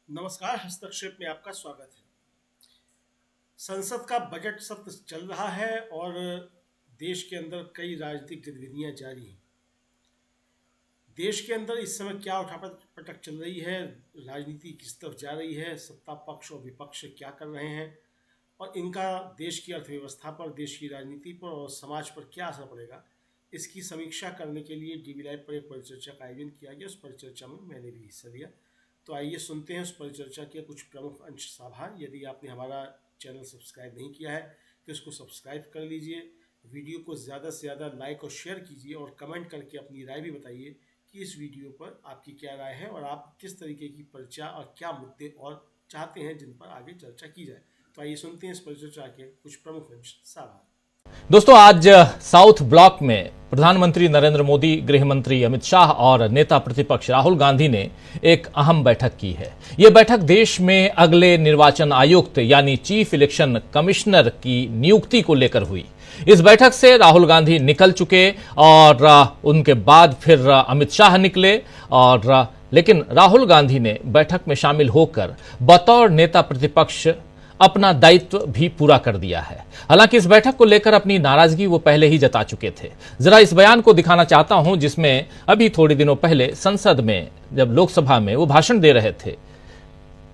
नमस्कार। हस्तक्षेप में आपका स्वागत है। संसद का बजट सत्र चल रहा है और देश के अंदर कई राजनीतिक गतिविधियां जारी हैं। देश के अंदर इस समय क्या उठापटक चल रही है, राजनीति किस तरफ जा रही है, सत्ता पक्ष और विपक्ष क्या कर रहे हैं और इनका देश की अर्थव्यवस्था पर, देश की राजनीति पर और समाज पर क्या असर पड़ेगा, इसकी समीक्षा करने के लिए डीवी लाइव पर एक परिचर्चा का आयोजन किया गया। उस परिचर्चा में मैंने भी हिस्सा लिया। तो आइए सुनते हैं उस परिचर्चा के कुछ प्रमुख अंश साभार। यदि आपने हमारा चैनल सब्सक्राइब नहीं किया है तो इसको सब्सक्राइब कर लीजिए। वीडियो को ज़्यादा से ज़्यादा लाइक और शेयर कीजिए और कमेंट करके अपनी राय भी बताइए कि इस वीडियो पर आपकी क्या राय है और आप किस तरीके की परिचर्चा और क्या मुद्दे और चाहते हैं जिन पर आगे चर्चा की जाए। तो आइए सुनते हैं इस परिचर्चा के कुछ प्रमुख अंश साभार। दोस्तों, आज साउथ ब्लॉक में प्रधानमंत्री नरेंद्र मोदी, गृह मंत्री अमित शाह और नेता प्रतिपक्ष राहुल गांधी ने एक अहम बैठक की है। यह बैठक देश में अगले निर्वाचन आयुक्त यानी चीफ इलेक्शन कमिश्नर की नियुक्ति को लेकर हुई। इस बैठक से राहुल गांधी निकल चुके और उनके बाद फिर अमित शाह निकले लेकिन राहुल गांधी ने बैठक में शामिल होकर बतौर नेता प्रतिपक्ष अपना दायित्व भी पूरा कर दिया है। हालांकि इस बैठक को लेकर अपनी नाराजगी वो पहले ही जता चुके थे। जरा इस बयान को दिखाना चाहता हूं जिसमें अभी थोड़ी दिनों पहले संसद में जब लोकसभा में वो भाषण दे रहे थे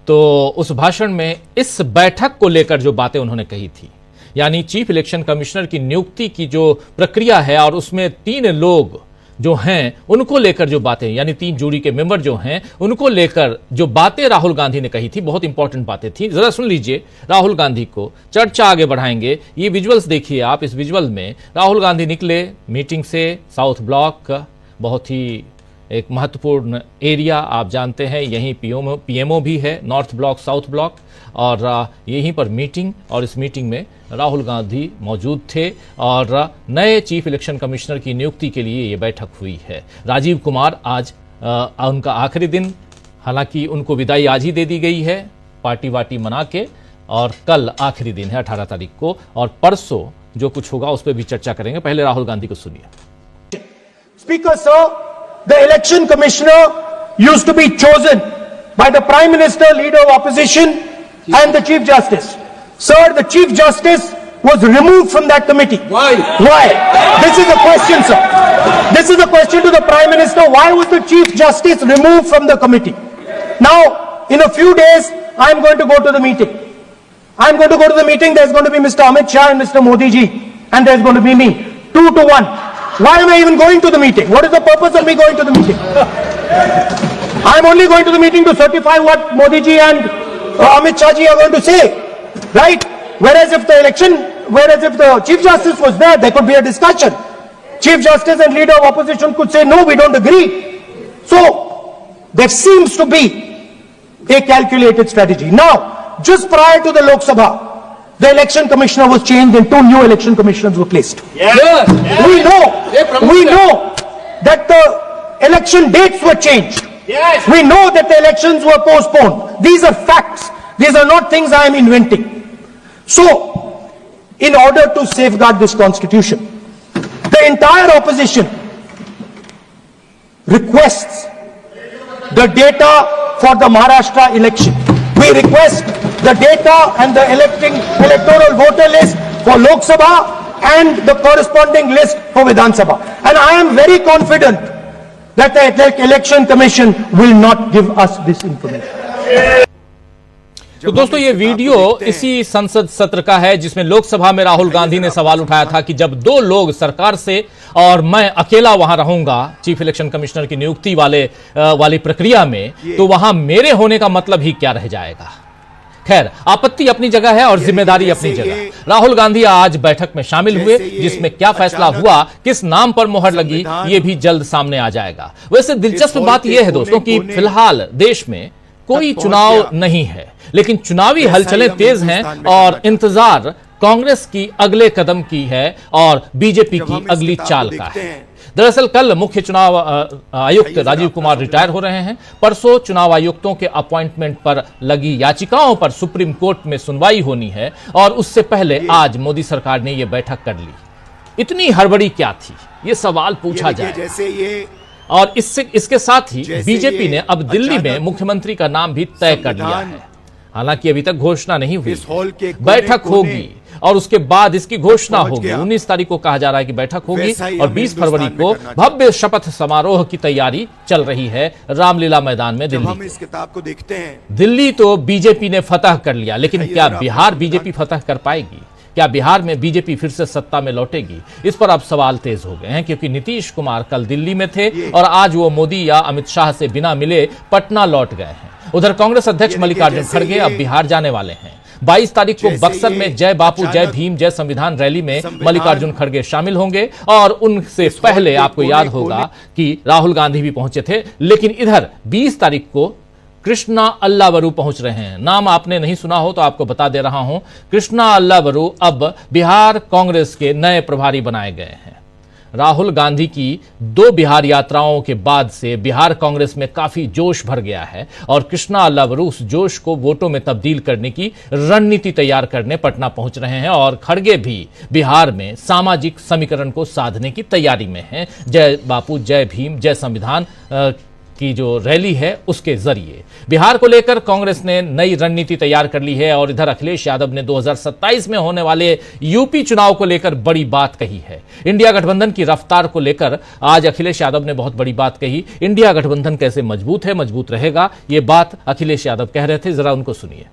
तो उस भाषण में इस बैठक को लेकर जो बातें उन्होंने कही थी, यानी चीफ इलेक्शन कमिश्नर की नियुक्ति की जो प्रक्रिया है और उसमें 3 लोग जो हैं उनको लेकर जो बातें, यानी 3 जूरी के मेंबर जो हैं उनको लेकर जो बातें राहुल गांधी ने कही थी, बहुत इंपॉर्टेंट बातें थी। जरा सुन लीजिए राहुल गांधी को। चर्चा आगे बढ़ाएंगे। ये विजुअल्स देखिए आप। इस विजुअल में राहुल गांधी निकले मीटिंग से। साउथ ब्लॉक बहुत ही एक महत्वपूर्ण एरिया, आप जानते हैं, यहीं पीएमओ भी है, नॉर्थ ब्लॉक, साउथ ब्लॉक, और यहीं पर मीटिंग, और इस मीटिंग में राहुल गांधी मौजूद थे और नए चीफ इलेक्शन कमिश्नर की नियुक्ति के लिए ये बैठक हुई है। राजीव कुमार आज उनका आखिरी दिन, हालांकि उनको विदाई आज ही दे दी गई है पार्टी वार्टी मना के, और कल आखिरी दिन है 18 तारीख को, और परसों जो कुछ होगा उस पर भी चर्चा करेंगे। पहले राहुल गांधी को सुनिए। Speaker sir, the election commissioner used to be chosen by the prime minister, leader of opposition and the chief justice. Sir, the chief justice was removed from that committee. Why? This is a question, sir. This is a question to the prime minister. Why was the chief justice removed from the committee? Now, in a few days, I'm going to go to the meeting. There's going to be Mr. Amit Shah and Mr. Modi ji, and there's going to be me. 2-1. Why am I even going to the meeting? What is the purpose of me going to the meeting? I'm only going to the meeting to certify what Modi ji and Amit Shah ji are going to say, right? Whereas if the Chief Justice was there, there could be a discussion. Chief Justice and leader of opposition could say, no, we don't agree. So, there seems to be a calculated strategy. Now, just prior to the Lok Sabha, the election commissioner was changed and 2 new election commissioners were placed. Yes. We know that the election dates were changed. Yes. We know that the elections were postponed. These are facts. These are not things I am inventing. So, in order to safeguard this constitution, the entire opposition requests the data for the Maharashtra election. We request the data and the electoral voter list for Lok Sabha and the corresponding list for Vidhan Sabha. And I am very confident that the election commission will not give us this information. तो दोस्तों, ये video इसी संसद सत्र का है जिसमें लोकसभा में राहुल गांधी ने सवाल उठाया था कि जब 2 लोग सरकार से और मैं अकेला वहां रहूंगा चीफ इलेक्शन कमिश्नर की नियुक्ति वाली प्रक्रिया में, तो वहां मेरे होने का मतलब ही क्या रह जाएगा। खैर, आपत्ति अपनी जगह है और जिम्मेदारी अपनी जगह। राहुल गांधी आज बैठक में शामिल हुए, जिसमें क्या फैसला हुआ, किस नाम पर मोहर लगी, यह भी जल्द सामने आ जाएगा। वैसे दिलचस्प बात यह है दोस्तों कि फिलहाल देश में कोई चुनाव नहीं है, लेकिन चुनावी हलचलें तेज हैं और इंतजार कांग्रेस की अगले कदम की है और बीजेपी की अगली चाल का है। दरअसल कल मुख्य चुनाव आयुक्त राजीव कुमार रिटायर हो रहे हैं। परसों चुनाव आयुक्तों के अपॉइंटमेंट पर लगी याचिकाओं पर सुप्रीम कोर्ट में सुनवाई होनी है और उससे पहले आज मोदी सरकार ने यह बैठक कर ली। इतनी हड़बड़ी क्या थी, ये सवाल पूछा जाए। जैसे ये और इसके साथ ही बीजेपी ने अब दिल्ली में मुख्यमंत्री का नाम भी तय कर लिया है। हालांकि अभी तक घोषणा नहीं हुई, बैठक होगी और उसके बाद इसकी घोषणा होगी। 19 तारीख को कहा जा रहा है कि बैठक होगी और 20 फरवरी को भव्य शपथ समारोह की तैयारी चल रही है रामलीला मैदान में दिल्ली। हम इस किताब को देखते हैं, दिल्ली तो बीजेपी ने फतह कर लिया, लेकिन क्या बिहार बीजेपी फतह कर पाएगी? क्या बिहार में बीजेपी फिर से सत्ता में लौटेगी? इस पर अब सवाल तेज हो गए हैं, क्योंकि नीतीश कुमार कल दिल्ली में थे और आज वो मोदी या अमित शाह से बिना मिले पटना लौट गए हैं। उधर कांग्रेस अध्यक्ष मल्लिकार्जुन खड़गे अब बिहार जाने वाले हैं। 22 तारीख को बक्सर में जय बापू जय भीम जय संविधान रैली में मल्लिकार्जुन खड़गे शामिल होंगे और उनसे पहले आपको याद होगा कि राहुल गांधी भी पहुंचे थे। लेकिन इधर 20 तारीख को कृष्णा अल्लावरू पहुंच रहे हैं। नाम आपने नहीं सुना हो तो आपको बता दे रहा हूं, कृष्णा अल्लावरू अब बिहार कांग्रेस के नए प्रभारी बनाए गए हैं। राहुल गांधी की 2 बिहार यात्राओं के बाद से बिहार कांग्रेस में काफी जोश भर गया है और कृष्णा अल्लावरू उस जोश को वोटों में तब्दील करने की रणनीति तैयार करने पटना पहुंच रहे हैं और खड़गे भी बिहार में सामाजिक समीकरण को साधने की तैयारी में हैं। जय बापू जय भीम जय संविधान की जो रैली है उसके जरिए बिहार को लेकर कांग्रेस ने नई रणनीति तैयार कर ली है। और इधर अखिलेश यादव ने 2027 में होने वाले यूपी चुनाव को लेकर बड़ी बात कही है। इंडिया गठबंधन की रफ्तार को लेकर आज अखिलेश यादव ने बहुत बड़ी बात कही। इंडिया गठबंधन कैसे मजबूत है, मजबूत रहेगा, ये बात अखिलेश यादव कह रहे थे, जरा उनको सुनिए।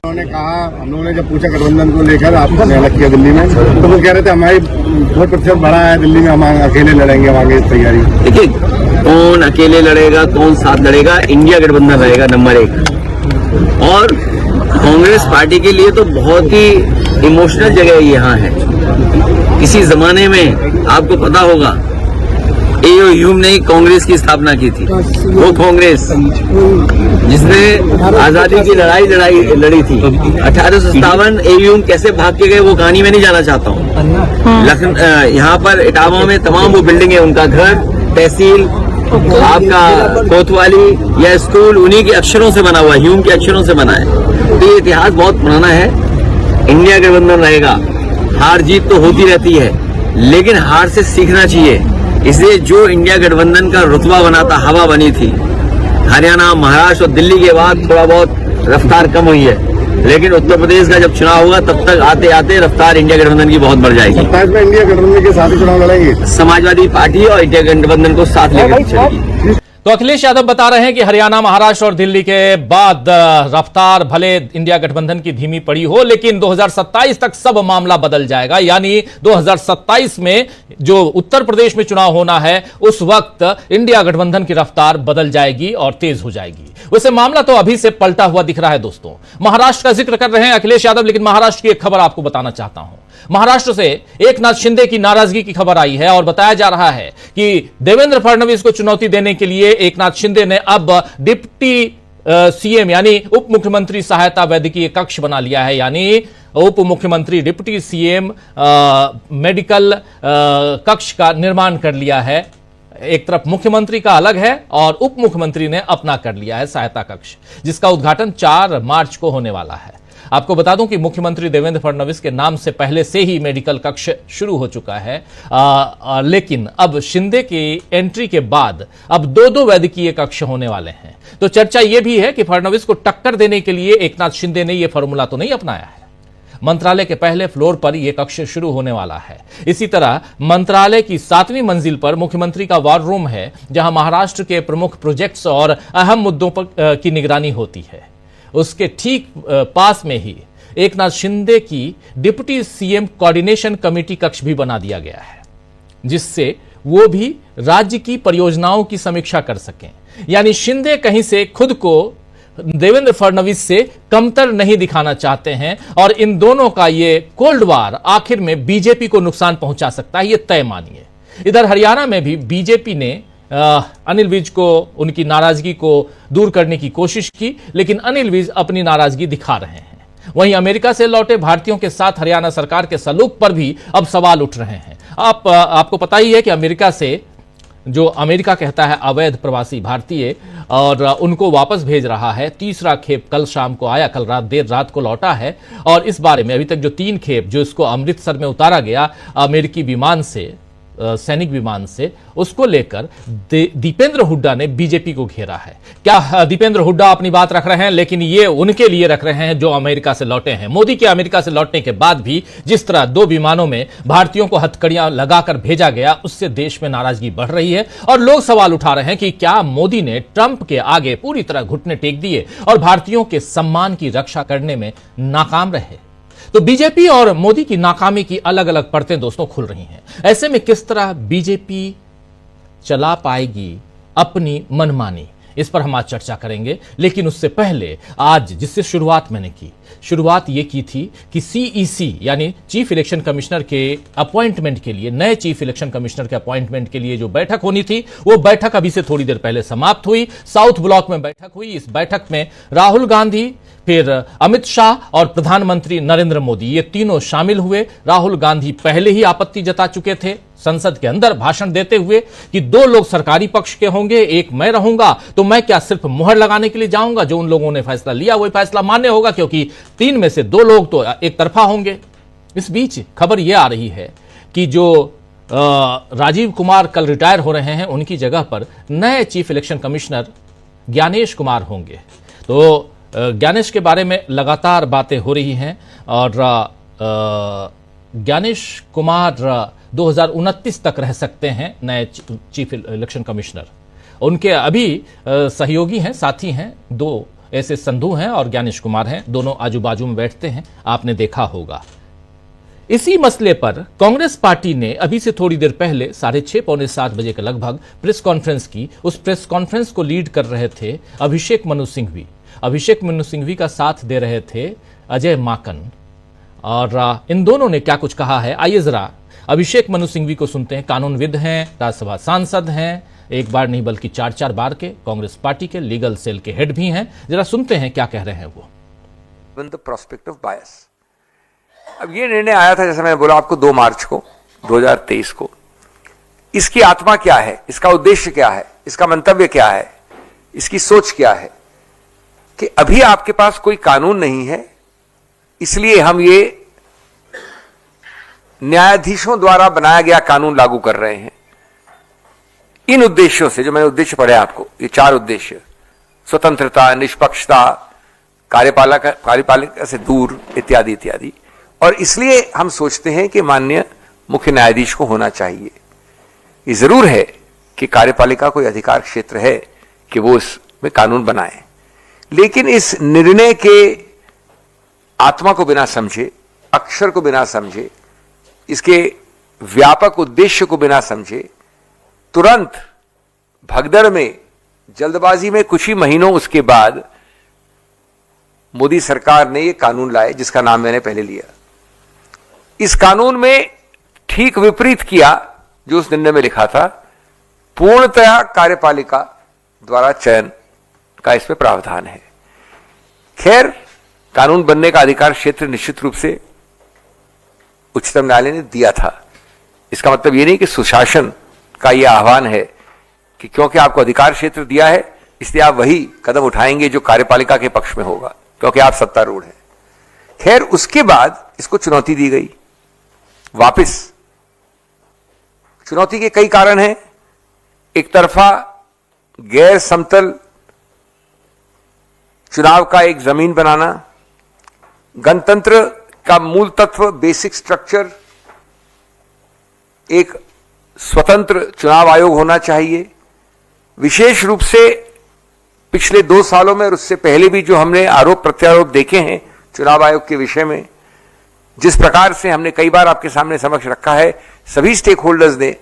उन्होंने कहा, हम लोगों ने जब पूछा गठबंधन को लेकर आपने अलग किया दिल्ली में, तो वो कह रहे थे हमारी बहुत प्रतिशत बढ़ा है दिल्ली में, हम अकेले लड़ेंगे, हम आगे तैयारी। देखिए, कौन अकेले लड़ेगा कौन साथ लड़ेगा, इंडिया गठबंधन रहेगा नंबर 1। और कांग्रेस पार्टी के लिए तो बहुत ही इमोशनल जगह यहाँ है। किसी जमाने में आपको पता होगा एओ ह्यूम ने कांग्रेस की स्थापना की थी। वो कांग्रेस जिसने आजादी की लड़ी थी 1857। एओ ह्यूम कैसे भाग के गए वो कहानी में नहीं जाना चाहता हूँ। यहाँ पर इटावा में तमाम वो बिल्डिंग है, उनका घर, तहसील, आपका कोतवाली या स्कूल उन्हीं के अक्षरों से बना हुआ, ह्यूम के अक्षरों से बना है। तो ये इतिहास बहुत पुराना है। इंडिया गठबंधन रहेगा। हार जीत तो होती रहती है, लेकिन हार से सीखना चाहिए। इसलिए जो इंडिया गठबंधन का रुतबा बना था, हवा बनी थी, हरियाणा, महाराष्ट्र और दिल्ली के बाद थोड़ा बहुत रफ्तार कम हुई है, लेकिन उत्तर प्रदेश का जब चुनाव होगा तब तक आते आते रफ्तार इंडिया गठबंधन की बहुत बढ़ जाएगी। 27 में इंडिया गठबंधन के साथ ही चुनाव लड़ेंगे। समाजवादी पार्टी और इंडिया गठबंधन को साथ लेकर चलेगी। तो अखिलेश यादव बता रहे हैं कि हरियाणा, महाराष्ट्र और दिल्ली के बाद रफ्तार भले इंडिया गठबंधन की धीमी पड़ी हो, लेकिन 2027 तक सब मामला बदल जाएगा। यानी 2027 में जो उत्तर प्रदेश में चुनाव होना है उस वक्त इंडिया गठबंधन की रफ्तार बदल जाएगी और तेज हो जाएगी। वैसे मामला तो अभी से पलटा हुआ दिख रहा है दोस्तों। महाराष्ट्र का जिक्र कर रहे हैं अखिलेश यादव, लेकिन महाराष्ट्र की एक खबर आपको बताना चाहता हूं। महाराष्ट्र से एकनाथ शिंदे की नाराजगी की खबर आई है और बताया जा रहा है कि देवेंद्र फडणवीस को चुनौती देने के लिए एकनाथ शिंदे ने अब डिप्टी सीएम यानी उप मुख्यमंत्री सहायता वैद्यकीय कक्ष बना लिया है। यानी उप मुख्यमंत्री डिप्टी सीएम मेडिकल कक्ष का निर्माण कर लिया है। एक तरफ मुख्यमंत्री का अलग है और उप मुख्यमंत्री ने अपना कर लिया है सहायता कक्ष, जिसका उद्घाटन 4 मार्च को होने वाला है। आपको बता दूं कि मुख्यमंत्री देवेंद्र फडणवीस के नाम से पहले से ही मेडिकल कक्ष शुरू हो चुका है, लेकिन अब शिंदे की एंट्री के बाद अब 2 वैद्यकीय कक्ष होने वाले हैं। तो चर्चा यह भी है कि फडणवीस को टक्कर देने के लिए एकनाथ शिंदे ने यह फॉर्मूला तो नहीं अपनाया है। मंत्रालय के पहले फ्लोर पर यह कक्ष शुरू होने वाला है। इसी तरह मंत्रालय की 7वीं मंजिल पर मुख्यमंत्री का वॉर रूम है, जहां महाराष्ट्र के प्रमुख प्रोजेक्ट्स और अहम मुद्दों पर की निगरानी होती है। उसके ठीक पास में ही एकनाथ शिंदे की डिप्टी सीएम कोऑर्डिनेशन कमेटी कक्ष भी बना दिया गया है, जिससे वो भी राज्य की परियोजनाओं की समीक्षा कर सकें। यानी शिंदे कहीं से खुद को देवेंद्र फडणवीस से कमतर नहीं दिखाना चाहते हैं और इन दोनों का ये कोल्ड वार आखिर में बीजेपी को नुकसान पहुंचा सकता है, ये तय मानिए। इधर हरियाणा में भी बीजेपी ने अनिल विज को, उनकी नाराजगी को दूर करने की कोशिश की, लेकिन अनिल विज अपनी नाराजगी दिखा रहे हैं। वहीं अमेरिका से लौटे भारतीयों के साथ हरियाणा सरकार के सलूक पर भी अब सवाल उठ रहे हैं। आपको पता ही है कि अमेरिका से जो अमेरिका कहता है अवैध प्रवासी भारतीय और उनको वापस भेज रहा है। तीसरा खेप कल शाम को आया, कल देर रात को लौटा है और इस बारे में अभी तक जो 3 खेप जो इसको अमृतसर में उतारा गया अमेरिकी विमान से, सैनिक विमान से, उसको लेकर दीपेंद्र हुड्डा ने बीजेपी को घेरा है। क्या दीपेंद्र हुड्डा अपनी बात रख रहे हैं, लेकिन ये उनके लिए रख रहे हैं जो अमेरिका से लौटे हैं। मोदी के अमेरिका से लौटने के बाद भी जिस तरह 2 विमानों में भारतीयों को हथकड़ियां लगाकर भेजा गया, उससे देश में नाराजगी बढ़ रही है और लोग सवाल उठा रहे हैं कि क्या मोदी ने ट्रंप के आगे पूरी तरह घुटने टेक दिए और भारतीयों के सम्मान की रक्षा करने में नाकाम रहे। तो बीजेपी और मोदी की नाकामी की अलग अलग परतें दोस्तों खुल रही हैं। ऐसे में किस तरह बीजेपी चला पाएगी अपनी मनमानी, इस पर हम आज चर्चा करेंगे। लेकिन उससे पहले आज जिससे शुरुआत मैंने की, शुरुआत ये की थी कि सीईसी यानी चीफ इलेक्शन कमिश्नर के अपॉइंटमेंट के लिए, नए चीफ इलेक्शन कमिश्नर के अपॉइंटमेंट के लिए जो बैठक होनी थी, वो बैठक अभी से थोड़ी देर पहले समाप्त हुई। साउथ ब्लॉक में बैठक हुई। इस बैठक में राहुल गांधी, फिर अमित शाह और प्रधानमंत्री नरेंद्र मोदी, ये तीनों शामिल हुए। राहुल गांधी पहले ही आपत्ति जता चुके थे संसद के अंदर भाषण देते हुए कि 2 लोग सरकारी पक्ष के होंगे, एक मैं रहूंगा, तो मैं क्या सिर्फ मुहर लगाने के लिए जाऊंगा? जो उन लोगों ने फैसला लिया वही फैसला मान्य होगा, क्योंकि 3 में से 2 लोग तो एक तरफा होंगे। इस बीच खबर यह आ रही है कि जो राजीव कुमार कल रिटायर हो रहे हैं, उनकी जगह पर नए chief election commissioner Gyanesh Kumar होंगे। तो ज्ञानेश के बारे में लगातार बातें हो रही हैं और ज्ञानेश कुमार 2029 तक रह सकते हैं नए चीफ इलेक्शन कमिश्नर। उनके अभी सहयोगी हैं, साथी हैं, 2 ऐसे संधू हैं और ज्ञानेश कुमार हैं, दोनों आजू बाजू में बैठते हैं, आपने देखा होगा। इसी मसले पर कांग्रेस पार्टी ने अभी से थोड़ी देर पहले 6:30 पौने 7 बजे के लगभग प्रेस कॉन्फ्रेंस की। उस प्रेस कॉन्फ्रेंस को लीड कर रहे थे अभिषेक मनु सिंघवी। अभिषेक मनु सिंघवी का साथ दे रहे थे अजय माकन। और इन दोनों ने क्या कुछ कहा है, आइए जरा अभिषेक मनु सिंघवी को सुनते हैं। कानूनविद हैं, राज्यसभा सांसद हैं, एक बार नहीं बल्कि 4 बार के, कांग्रेस पार्टी के लीगल सेल के हेड भी हैं। जरा सुनते हैं क्या कह रहे हैं वो। द प्रोस्पेक्ट ऑफ बायस। अब ये निर्णय आया था, जैसे मैंने बोला आपको, 2 मार्च को 2023 को। इसकी आत्मा क्या है, इसका उद्देश्य क्या है, इसका मंतव्य क्या है, इसकी सोच क्या है कि अभी आपके पास कोई कानून नहीं है, इसलिए हम ये न्यायाधीशों द्वारा बनाया गया कानून लागू कर रहे हैं। इन उद्देश्यों से, जो मैंने उद्देश्य पढ़े आपको, ये 4 उद्देश्य, स्वतंत्रता, निष्पक्षता, कार्यपालिका से दूर, इत्यादि इत्यादि। और इसलिए हम सोचते हैं कि माननीय मुख्य न्यायाधीश को होना चाहिए। ये जरूर है कि कार्यपालिका कोई अधिकार क्षेत्र है कि वो इसमें कानून बनाए, लेकिन इस निर्णय के आत्मा को बिना समझे, अक्षर को बिना समझे, इसके व्यापक उद्देश्य को बिना समझे, तुरंत भगदड़ में, जल्दबाजी में, कुछ ही महीनों उसके बाद मोदी सरकार ने यह कानून लाए जिसका नाम मैंने पहले लिया। इस कानून में ठीक विपरीत किया जो उस निर्णय में लिखा था। पूर्णतया कार्यपालिका द्वारा चयन का इसमें प्रावधान है। खैर, कानून बनने का अधिकार क्षेत्र निश्चित रूप से उच्चतम न्यायालय ने दिया था। इसका मतलब यह नहीं कि सुशासन का यह आह्वान है कि क्योंकि आपको अधिकार क्षेत्र दिया है इसलिए आप वही कदम उठाएंगे जो कार्यपालिका के पक्ष में होगा, क्योंकि आप सत्तारूढ़ हैं। खैर, उसके बाद इसको चुनौती दी गई वापस। चुनौती के कई कारण हैं। एक तरफा गैर समतल चुनाव का एक जमीन बनाना, गणतंत्र का मूल तत्व, बेसिक स्ट्रक्चर, एक स्वतंत्र चुनाव आयोग होना चाहिए। विशेष रूप से पिछले 2 सालों में और उससे पहले भी जो हमने आरोप प्रत्यारोप देखे हैं चुनाव आयोग के विषय में, जिस प्रकार से हमने कई बार आपके सामने समक्ष रखा है, सभी स्टेक होल्डर्स ने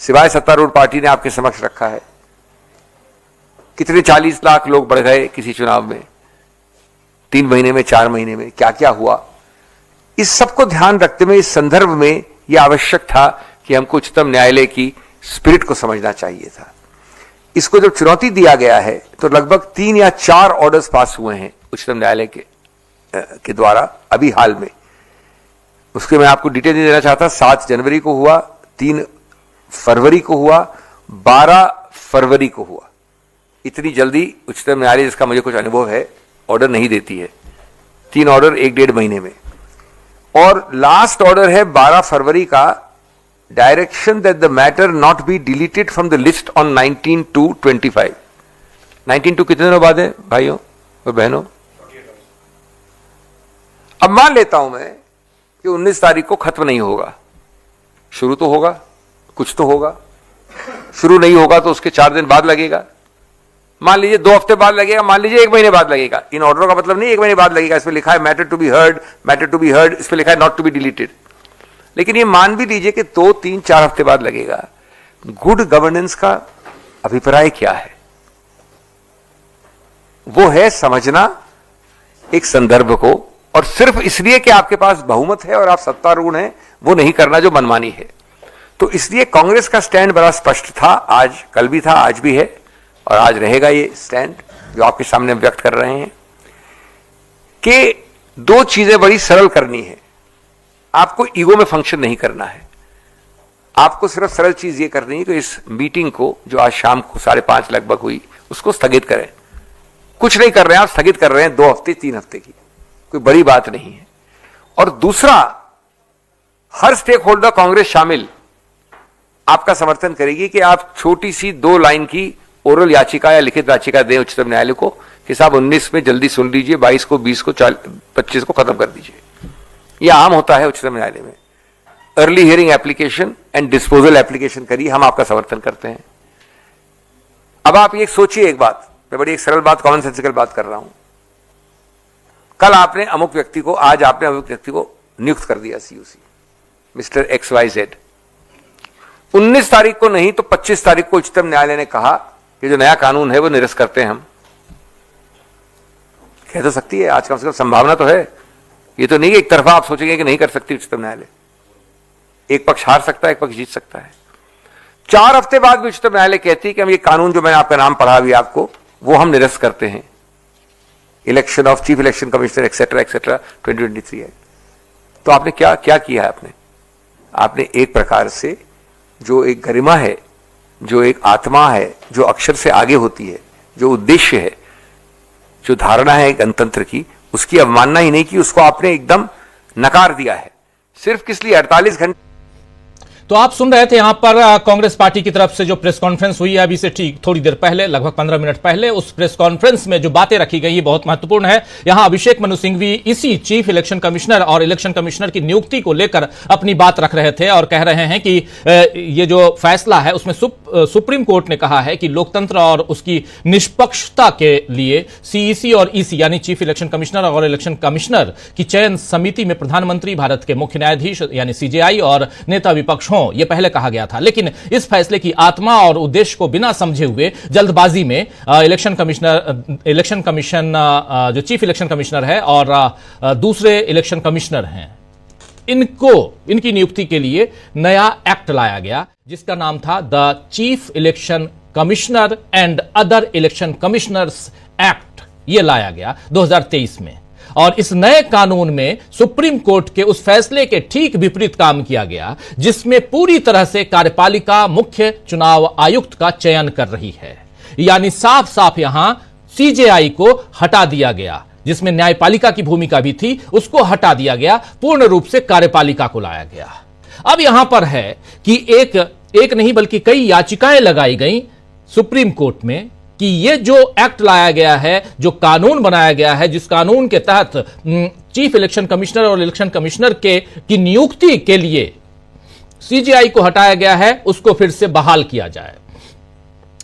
सिवाय सत्तारूढ़ पार्टी ने आपके समक्ष रखा है। कितने 40 लाख लोग बढ़ गए किसी चुनाव में, 3 महीने में, 4 महीने में, क्या क्या हुआ। इस सबको ध्यान रखते हुए इस संदर्भ में यह आवश्यक था कि हमको उच्चतम न्यायालय की स्पिरिट को समझना चाहिए था। इसको जब चुनौती दिया गया है तो लगभग 3 या 4 ऑर्डर्स पास हुए हैं उच्चतम न्यायालय के द्वारा अभी हाल में। उसके मैं आपको डिटेल नहीं देना चाहता। 7 जनवरी को हुआ, 3 फरवरी को हुआ, 12 फरवरी को हुआ। इतनी जल्दी उच्चतम न्यायालय, जिसका मुझे कुछ अनुभव है, ऑर्डर नहीं देती है। 3 ऑर्डर 1-1.5 महीने में। और लास्ट ऑर्डर है 12 फरवरी का, direction that the matter not be deleted from the list on 19/2/25. 19/2 कितने दिनों बाद है भाइयों और बहनों? अब मान लेता हूं मैं कि 19 तारीख को खत्म नहीं होगा, शुरू तो होगा, कुछ तो होगा, शुरू नहीं होगा तो उसके 4 दिन बाद लगेगा, मान लीजिए 2 हफ्ते बाद लगेगा, मान लीजिए 1 महीने बाद लगेगा। इन ऑर्डर का मतलब नहीं 1 महीने बाद लगेगा, इसमें लिखा है matter to be heard, matter to be heard, इसमें लिखा है नॉट टू बी डिलीटेड। लेकिन ये मान भी लीजिए कि 2, 3, 4 हफ्ते बाद लगेगा। गुड गवर्नेंस का अभिप्राय क्या है? वो है समझना एक संदर्भ को, और सिर्फ इसलिए कि आपके पास बहुमत है और आप सत्तारूढ़ हैं, वो नहीं करना जो मनमानी है। तो इसलिए कांग्रेस का स्टैंड बड़ा स्पष्ट था, आज कल भी था, आज भी है और आज रहेगा ये स्टैंड जो आपके सामने व्यक्त कर रहे हैं कि 2 चीजें बड़ी सरल करनी है। आपको ईगो में फंक्शन नहीं करना है, आपको सिर्फ सरल चीज ये करनी है कि इस मीटिंग को जो आज शाम को 5:30 लगभग हुई उसको स्थगित करें। कुछ नहीं कर रहे हैं आप, स्थगित कर रहे हैं 2 हफ्ते 3 हफ्ते की, कोई बड़ी बात नहीं है। और दूसरा, हर स्टेक होल्डर कांग्रेस शामिल आपका समर्थन करेगी कि आप छोटी सी 2 लाइन की ओरल याचिका या लिखित याचिका दें उच्चतम न्यायालय को कि साहब 19 में जल्दी सुन लीजिए, 22 को, 20 को, 25 को खत्म कर दीजिए। यह आम होता है उच्चतम न्यायालय में। Early hearing application and disposal application करिए, हम आपका समर्थन करते हैं। अब आप ये सोचिए एक बात, मैं बड़ी एक सरल बात, कॉमन सेंसिकल बात कर रहा हूं। कल आपने अमुक व्यक्ति को, आज आपने अमुक व्यक्ति को नियुक्त कर दिया सीयूसी, मिस्टर XYZ। 19 तारीख को नहीं तो 25 तारीख को उच्चतम न्यायालय ने कहा कि जो नया कानून है वो निरस्त करते हैं। हम कह तो सकती है, आज कम से कम संभावना तो है। ये तो नहीं कि एक तरफा आप सोचेंगे कि नहीं कर सकती उच्चतम न्यायालय, एक पक्ष हार सकता है, एक पक्ष जीत सकता है। 4 हफ्ते बाद भी उच्चतम न्यायालय कहती है कि हम ये कानून जो मैंने आपका नाम पढ़ा अभी आपको, वो हम निरस्त करते हैं। Election of chief election commissioner etcetera etcetera 2023 है। तो आपने क्या क्या किया है? आपने एक प्रकार से जो एक गरिमा है, जो एक आत्मा है, जो अक्षर से आगे होती है, जो उद्देश्य है, जो धारणा है गणतंत्र की, उसकी अवमानना ही नहीं की, उसको आपने एकदम नकार दिया है। सिर्फ किस लिए? 48 घंटे। तो आप सुन रहे थे यहां पर कांग्रेस पार्टी की तरफ से जो प्रेस कॉन्फ्रेंस हुई है अभी से ठीक थोड़ी देर पहले, लगभग 15 मिनट पहले। उस प्रेस कॉन्फ्रेंस में जो बातें रखी गई बहुत महत्वपूर्ण है। यहां अभिषेक मनु सिंघवी इसी चीफ इलेक्शन कमिश्नर और इलेक्शन कमिश्नर की नियुक्ति को लेकर अपनी बात रख रहे थे और कह रहे हैं कि ये जो फैसला है उसमें सुप्रीम कोर्ट ने कहा है कि लोकतंत्र और उसकी निष्पक्षता के लिए सीईसी और ईसी यानी चीफ इलेक्शन कमिश्नर और इलेक्शन कमिश्नर की चयन समिति में प्रधानमंत्री, भारत के मुख्य न्यायाधीश यानी सीजेआई और नेता विपक्ष हों, यह पहले कहा गया था। लेकिन इस फैसले की आत्मा और उद्देश्य को बिना समझे हुए जल्दबाजी में इलेक्शन कमीशन जो चीफ इलेक्शन कमिश्नर है और दूसरे इलेक्शन कमिश्नर हैं, इनकी नियुक्ति के लिए नया एक्ट लाया गया जिसका नाम था the chief election commissioner and other election commissioners act. यह लाया गया 2023 में और इस नए कानून में सुप्रीम कोर्ट के उस फैसले के ठीक विपरीत काम किया गया जिसमें पूरी तरह से कार्यपालिका मुख्य चुनाव आयुक्त का चयन कर रही है। यानी साफ साफ यहां सीजेआई को हटा दिया गया, जिसमें न्यायपालिका की भूमिका भी थी उसको हटा दिया गया, पूर्ण रूप से कार्यपालिका को लाया गया। अब यहां पर है कि एक नहीं बल्कि कई याचिकाएं लगाई गई सुप्रीम कोर्ट में कि ये जो एक्ट लाया गया है, जो कानून बनाया गया है, जिस कानून के तहत चीफ इलेक्शन कमिश्नर और इलेक्शन कमिश्नर की नियुक्ति के लिए सीजेआई को हटाया गया है, उसको फिर से बहाल किया जाए।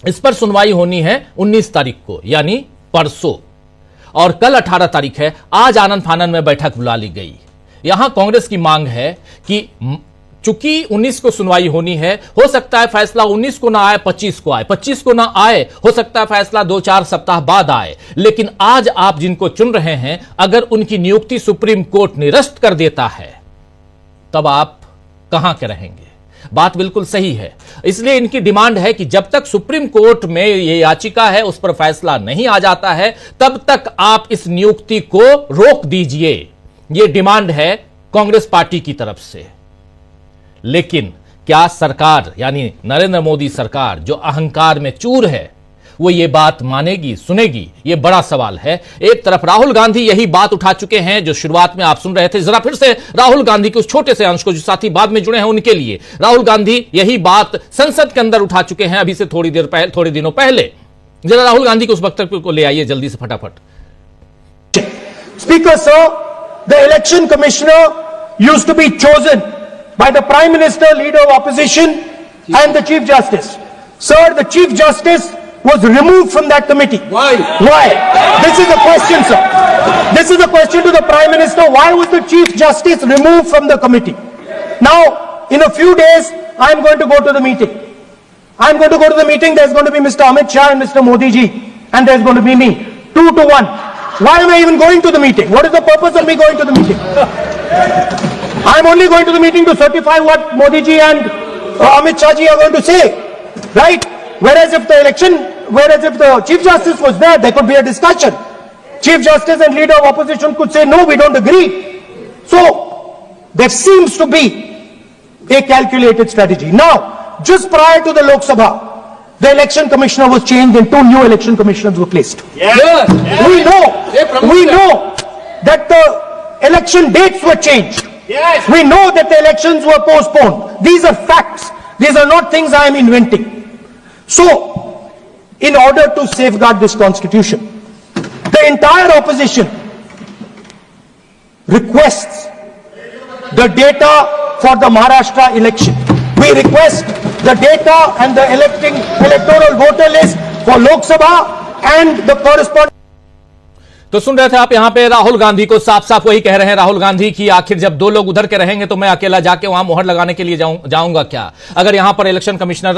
इस पर सुनवाई होनी है 19 तारीख को यानी परसों, और कल 18 तारीख है। आज आनंद फानंद में बैठक बुला ली गई। यहां कांग्रेस की मांग है कि चूंकि 19 को सुनवाई होनी है, हो सकता है फैसला 19 को ना आए, 25 को आए, 25 को ना आए, हो सकता है फैसला 2-4 सप्ताह बाद आए। लेकिन आज आप जिनको चुन रहे हैं, अगर उनकी नियुक्ति सुप्रीम कोर्ट निरस्त कर देता है, तब आप कहां के रहेंगे? बात बिल्कुल सही है। इसलिए इनकी डिमांड है कि जब तक सुप्रीम कोर्ट में यह याचिका है उस पर फैसला नहीं आ जाता है, तब तक आप इस नियुक्ति को रोक दीजिए। यह डिमांड है कांग्रेस पार्टी की तरफ से। लेकिन क्या सरकार यानी नरेंद्र मोदी सरकार जो अहंकार में चूर है, वो ये बात मानेगी, सुनेगी? ये बड़ा सवाल है। एक तरफ राहुल गांधी यही बात उठा चुके हैं जो शुरुआत में आप सुन रहे थे। जरा फिर से राहुल गांधी के उस छोटे से अंश को, जो साथी बाद में जुड़े हैं उनके लिए, राहुल गांधी यही बात संसद के अंदर उठा चुके हैं अभी से थोड़ी दिनों पहले। जरा राहुल गांधी के उस वक्तव्य को ले आइए जल्दी से फटाफट। Speaker, sir, the election commissioner used to be chosen by the Prime Minister, Leader of Opposition and the Chief Justice. Sir, the Chief Justice was removed from that committee. Why? Why? This is a question, sir. This is a question to the Prime Minister. Why was the Chief Justice removed from the committee? Now, in a few days, I am going to go to the meeting. I am going to go to the meeting. There's going to be Mr. Amit Shah and Mr. Modi ji. And there's going to be me. 2-1. Why am I even going to the meeting? What is the purpose of me going to the meeting? I am only going to the meeting to certify what Modi ji and Amit Shah ji are going to say. Right? Whereas if the Chief Justice was there, there could be a discussion. Chief Justice and Leader of Opposition could say, no, we don't agree. So, there seems to be a calculated strategy. Now, just prior to the Lok Sabha, the election commissioner was changed and 2 new election commissioners were placed. Yes. We know that the election dates were changed. Yes. We know that the elections were postponed. These are facts. These are not things I am inventing. So, in order to safeguard this constitution, the entire opposition requests the data for the Maharashtra election. We request the data and the electoral voter list for Lok Sabha and the corresponding. तो सुन रहे थे आप यहां पे राहुल गांधी को साफ साफ वही कह रहे हैं राहुल गांधी की आखिर जब 2 लोग उधर के रहेंगे तो मैं अकेला जाके वहां मोहर लगाने के लिए जाऊंगा क्या? अगर यहां पर इलेक्शन कमिश्नर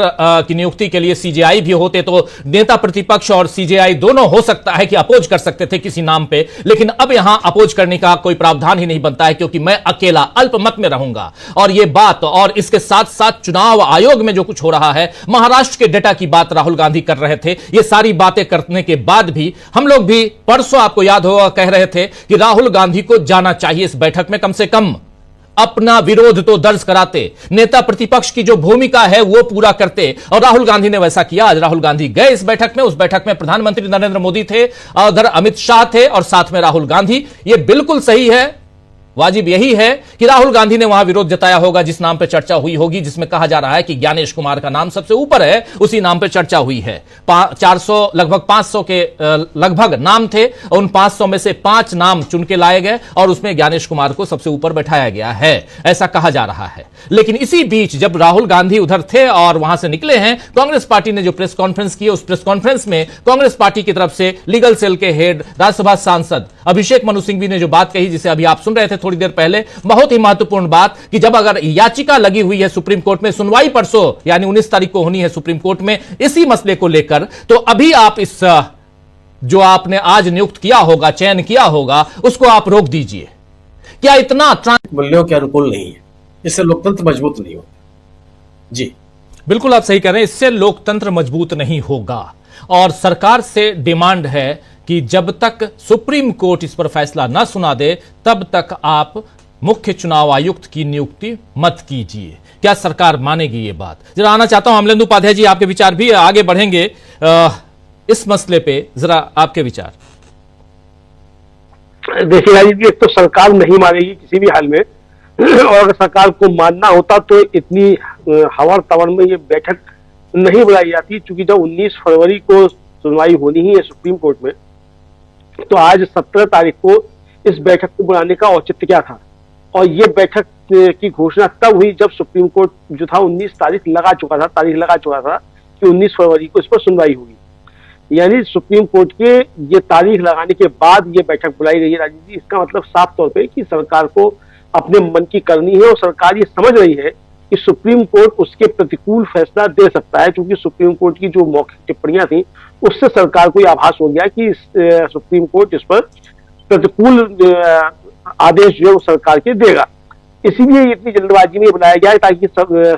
की नियुक्ति के लिए सीजेआई भी होते तो नेता प्रतिपक्ष और सीजेआई दोनों हो सकता है कि अपोज कर सकते थे किसी नाम पे, लेकिन अब यहां अपोज करने का कोई प्रावधान ही नहीं बनता है क्योंकि मैं अकेला अल्पमत में रहूंगा। और यह बात और इसके साथ साथ चुनाव आयोग में जो कुछ हो रहा है, महाराष्ट्र के डेटा की बात राहुल गांधी कर रहे थे। ये सारी बातें करने के बाद भी हम लोग भी परसों आपको याद होगा कह रहे थे कि राहुल गांधी को जाना चाहिए इस बैठक में, कम से कम अपना विरोध तो दर्ज कराते, नेता प्रतिपक्ष की जो भूमिका है वो पूरा करते, और राहुल गांधी ने वैसा किया। आज राहुल गांधी गए इस बैठक में। उस बैठक में प्रधानमंत्री नरेंद्र मोदी थे, उधर अमित शाह थे और साथ में राहुल गांधी। ये बिल्कुल सही है, वाजिब यही है कि राहुल गांधी ने वहां विरोध जताया होगा जिस नाम पर चर्चा हुई होगी, जिसमें कहा जा रहा है कि ज्ञानेश कुमार का नाम सबसे ऊपर है, उसी नाम पर चर्चा हुई है। 400 लगभग 500 के लगभग नाम थे, उन 500 में से 5 नाम चुन के लाए गए और उसमें ज्ञानेश कुमार को सबसे ऊपर बैठाया गया है, ऐसा कहा जा रहा है। लेकिन इसी बीच जब राहुल गांधी उधर थे और वहां से निकले हैं, कांग्रेस पार्टी ने जो प्रेस कॉन्फ्रेंस की, उस प्रेस कॉन्फ्रेंस में कांग्रेस पार्टी की तरफ से लीगल सेल के हेड राज्यसभा सांसद अभिषेक मनु सिंघवी ने जो बात कही, जिसे अभी आप सुन रहे थे थोड़ी देर पहले, बहुत ही महत्वपूर्ण बात कि जब अगर याचिका लगी हुई है सुप्रीम कोर्ट में, सुनवाई परसों यानी 19 तारीख को होनी है सुप्रीम कोर्ट में इसी मसले को लेकर, तो अभी आप इस जो आपने आज नियुक्त किया होगा, चयन किया होगा, उसको आप रोक दीजिए। क्या इतना मूल्यों के अनुकूल नहीं है, इससे लोकतंत्र मजबूत नहीं होगा। जी बिल्कुल आप सही कह रहे हैं, इससे लोकतंत्र मजबूत नहीं होगा। और सरकार से डिमांड है कि जब तक सुप्रीम कोर्ट इस पर फैसला न सुना दे तब तक आप मुख्य चुनाव आयुक्त की नियुक्ति मत कीजिए। क्या सरकार मानेगी ये बात? जरा आना चाहता हूं अमलेंदु उपाध्याय जी, आपके विचार भी आगे बढ़ेंगे इस मसले पे, जरा आपके विचार। देखिए राजीव जी, एक तो सरकार नहीं मानेगी किसी भी हाल में, और अगर सरकार को मानना होता तो इतनी हवा तवर में ये बैठक नहीं बुलाई जाती, क्योंकि जब 19 फरवरी को सुनवाई होनी ही है सुप्रीम कोर्ट में, तो आज 17 तारीख को इस बैठक को बुलाने का औचित्य क्या था? और ये बैठक की घोषणा तब हुई जब सुप्रीम कोर्ट जो था 19 तारीख लगा चुका था कि 19 फरवरी को इस पर सुनवाई होगी। यानी सुप्रीम कोर्ट के ये तारीख लगाने के बाद ये बैठक बुलाई गई है राजीव जी। इसका मतलब साफ तौर पे कि सरकार को अपने मन की करनी है, और सरकार ये समझ रही है कि सुप्रीम कोर्ट उसके प्रतिकूल फैसला दे सकता है, क्योंकि सुप्रीम कोर्ट की जो मौखिक टिप्पणियां थी उससे सरकार को यह आभास हो गया कि सुप्रीम कोर्ट इस पर प्रतिकूल आदेश जो है वो सरकार के देगा। इसीलिए इतनी जल्दबाजी में बुलाया गया है ताकि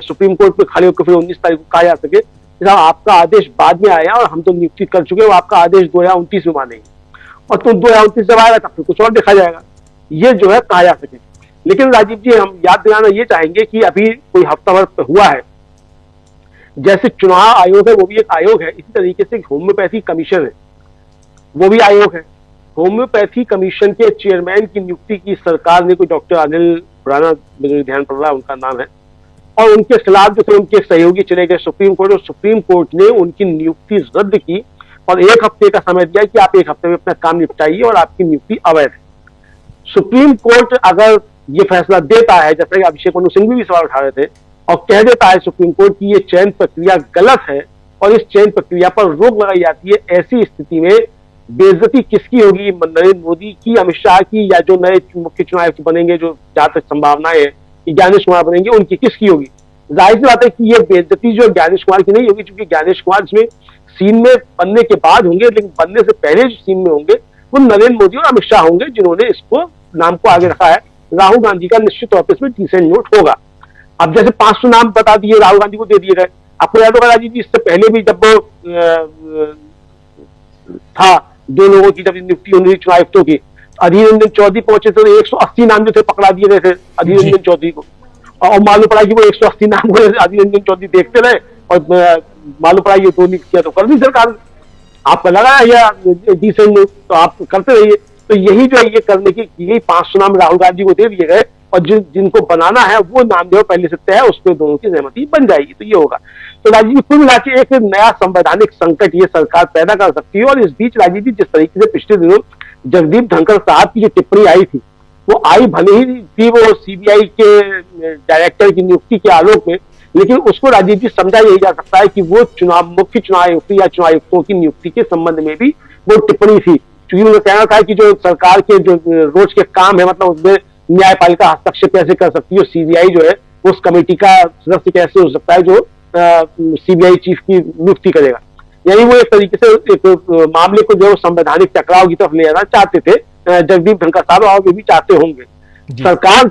सुप्रीम कोर्ट में खड़े होकर फिर 19 तारीख को कहा जा सके साहब आपका आदेश बाद में आया और हम तो नियुक्ति कर चुके हैं, आपका आदेश 2029 में मानेंगे, और तो 2029 जब आएगा तब फिर कुछ और देखा जाएगा, ये जो है कहा जा सके। लेकिन राजीव जी, हम याद दिलाना ये चाहेंगे कि अभी कोई हफ्ता भर हुआ है जैसे चुनाव आयोग है वो भी एक आयोग है, इसी तरीके से होम्योपैथी कमीशन है वो भी आयोग है। होम्योपैथी कमीशन के चेयरमैन की नियुक्ति की सरकार ने, कोई डॉक्टर अनिल खुराना मुझे ध्यान पड़ रहा है उनका नाम है, और उनके खिलाफ जो थे उनके सहयोगी चले गए सुप्रीम कोर्ट, और सुप्रीम कोर्ट ने उनकी नियुक्ति रद्द की और 1 हफ्ते का समय दिया कि आप 1 हफ्ते में अपना काम निपटाइए और आपकी नियुक्ति अवैध है। सुप्रीम कोर्ट अगर ये फैसला देता है, जैसा कि अभिषेक मनु सिंह भी सवाल उठा रहे थे, और कह देता है सुप्रीम कोर्ट की ये चयन प्रक्रिया गलत है और इस चयन प्रक्रिया पर रोक लगाई जाती है, ऐसी स्थिति में बेइज्जती किसकी होगी? नरेंद्र मोदी की, अमित शाह की, या जो नए मुख्य चुनाव आयुक्त बनेंगे, जो जहां तक संभावनाएं है कि ज्ञानेश कुमार बनेंगे, उनकी किसकी होगी? जाहिर सी बात है कि ये बेइज्जती जो ज्ञानेश कुमार की नहीं होगी, क्योंकि ज्ञानेश कुमार इसमें सीन में बनने के बाद होंगे, लेकिन बनने से पहले जो सीन में होंगे वो नरेंद्र मोदी और अमित शाह होंगे, जिन्होंने इसको नाम को आगे रखा है। राहुल गांधी का निश्चित तौर पर इसमें डिसेंट नोट होगा। अब जैसे 500 नाम बता दिए, राहुल गांधी को दे दिए गए। आपको याद होगा राजीव जी, इससे पहले भी जब था 2 लोगों की जब नियुक्ति होनी थी चुनाव आयुक्तों की, अधीर रंजन चौधरी पहुंचे थे, 180 नाम जो थे पकड़ा दिए गए थे अधीर रंजन चौधरी को, और मालूम पड़ा कि वो 180 नाम को अधीर रंजन चौधरी देखते रहे और मालूम पड़ा ये तो नहीं किया तो कर दी सरकार। आपको लगा या डिसेंट तो आप करते रहिए। तो यही जो है ये करने की गई 500 नाम राहुल गांधी को दे दिए गए, और जिनको बनाना है वो नाम जो पहले से तय है उस पर दोनों की सहमति बन जाएगी। तो ये होगा। तो राजीव जी, कुल मिला के एक नया संवैधानिक संकट ये सरकार पैदा कर सकती है। और इस बीच राजीव जी, जिस तरीके से पिछले दिनों जगदीप धनखड़ साहब की जो टिप्पणी आई थी, वो आई भले ही थी वो सीबीआई के डायरेक्टर की नियुक्ति के आलोक में, लेकिन उसको राजीव जी समझा यही जा सकता है कि वो मुख्य चुनाव आयुक्त या चुनाव आयुक्तों की नियुक्ति के संबंध में भी वो टिप्पणी थी। क्योंकि उन्होंने कहना था कि जो सरकार के जो रोज के काम है, मतलब उसमें न्यायपालिका हस्तक्षेप कैसे कर सकती है, सीबीआई जो है उस कमेटी का सदस्य कैसे हो सकता है जो सीबीआई चीफ की नियुक्ति करेगा। यानी वो एक तरीके से एक मामले को जो संवैधानिक टकराव की तरफ ले जाना चाहते थे जगदीप धनखड़ साहब, और वे भी चाहते होंगे। सरकार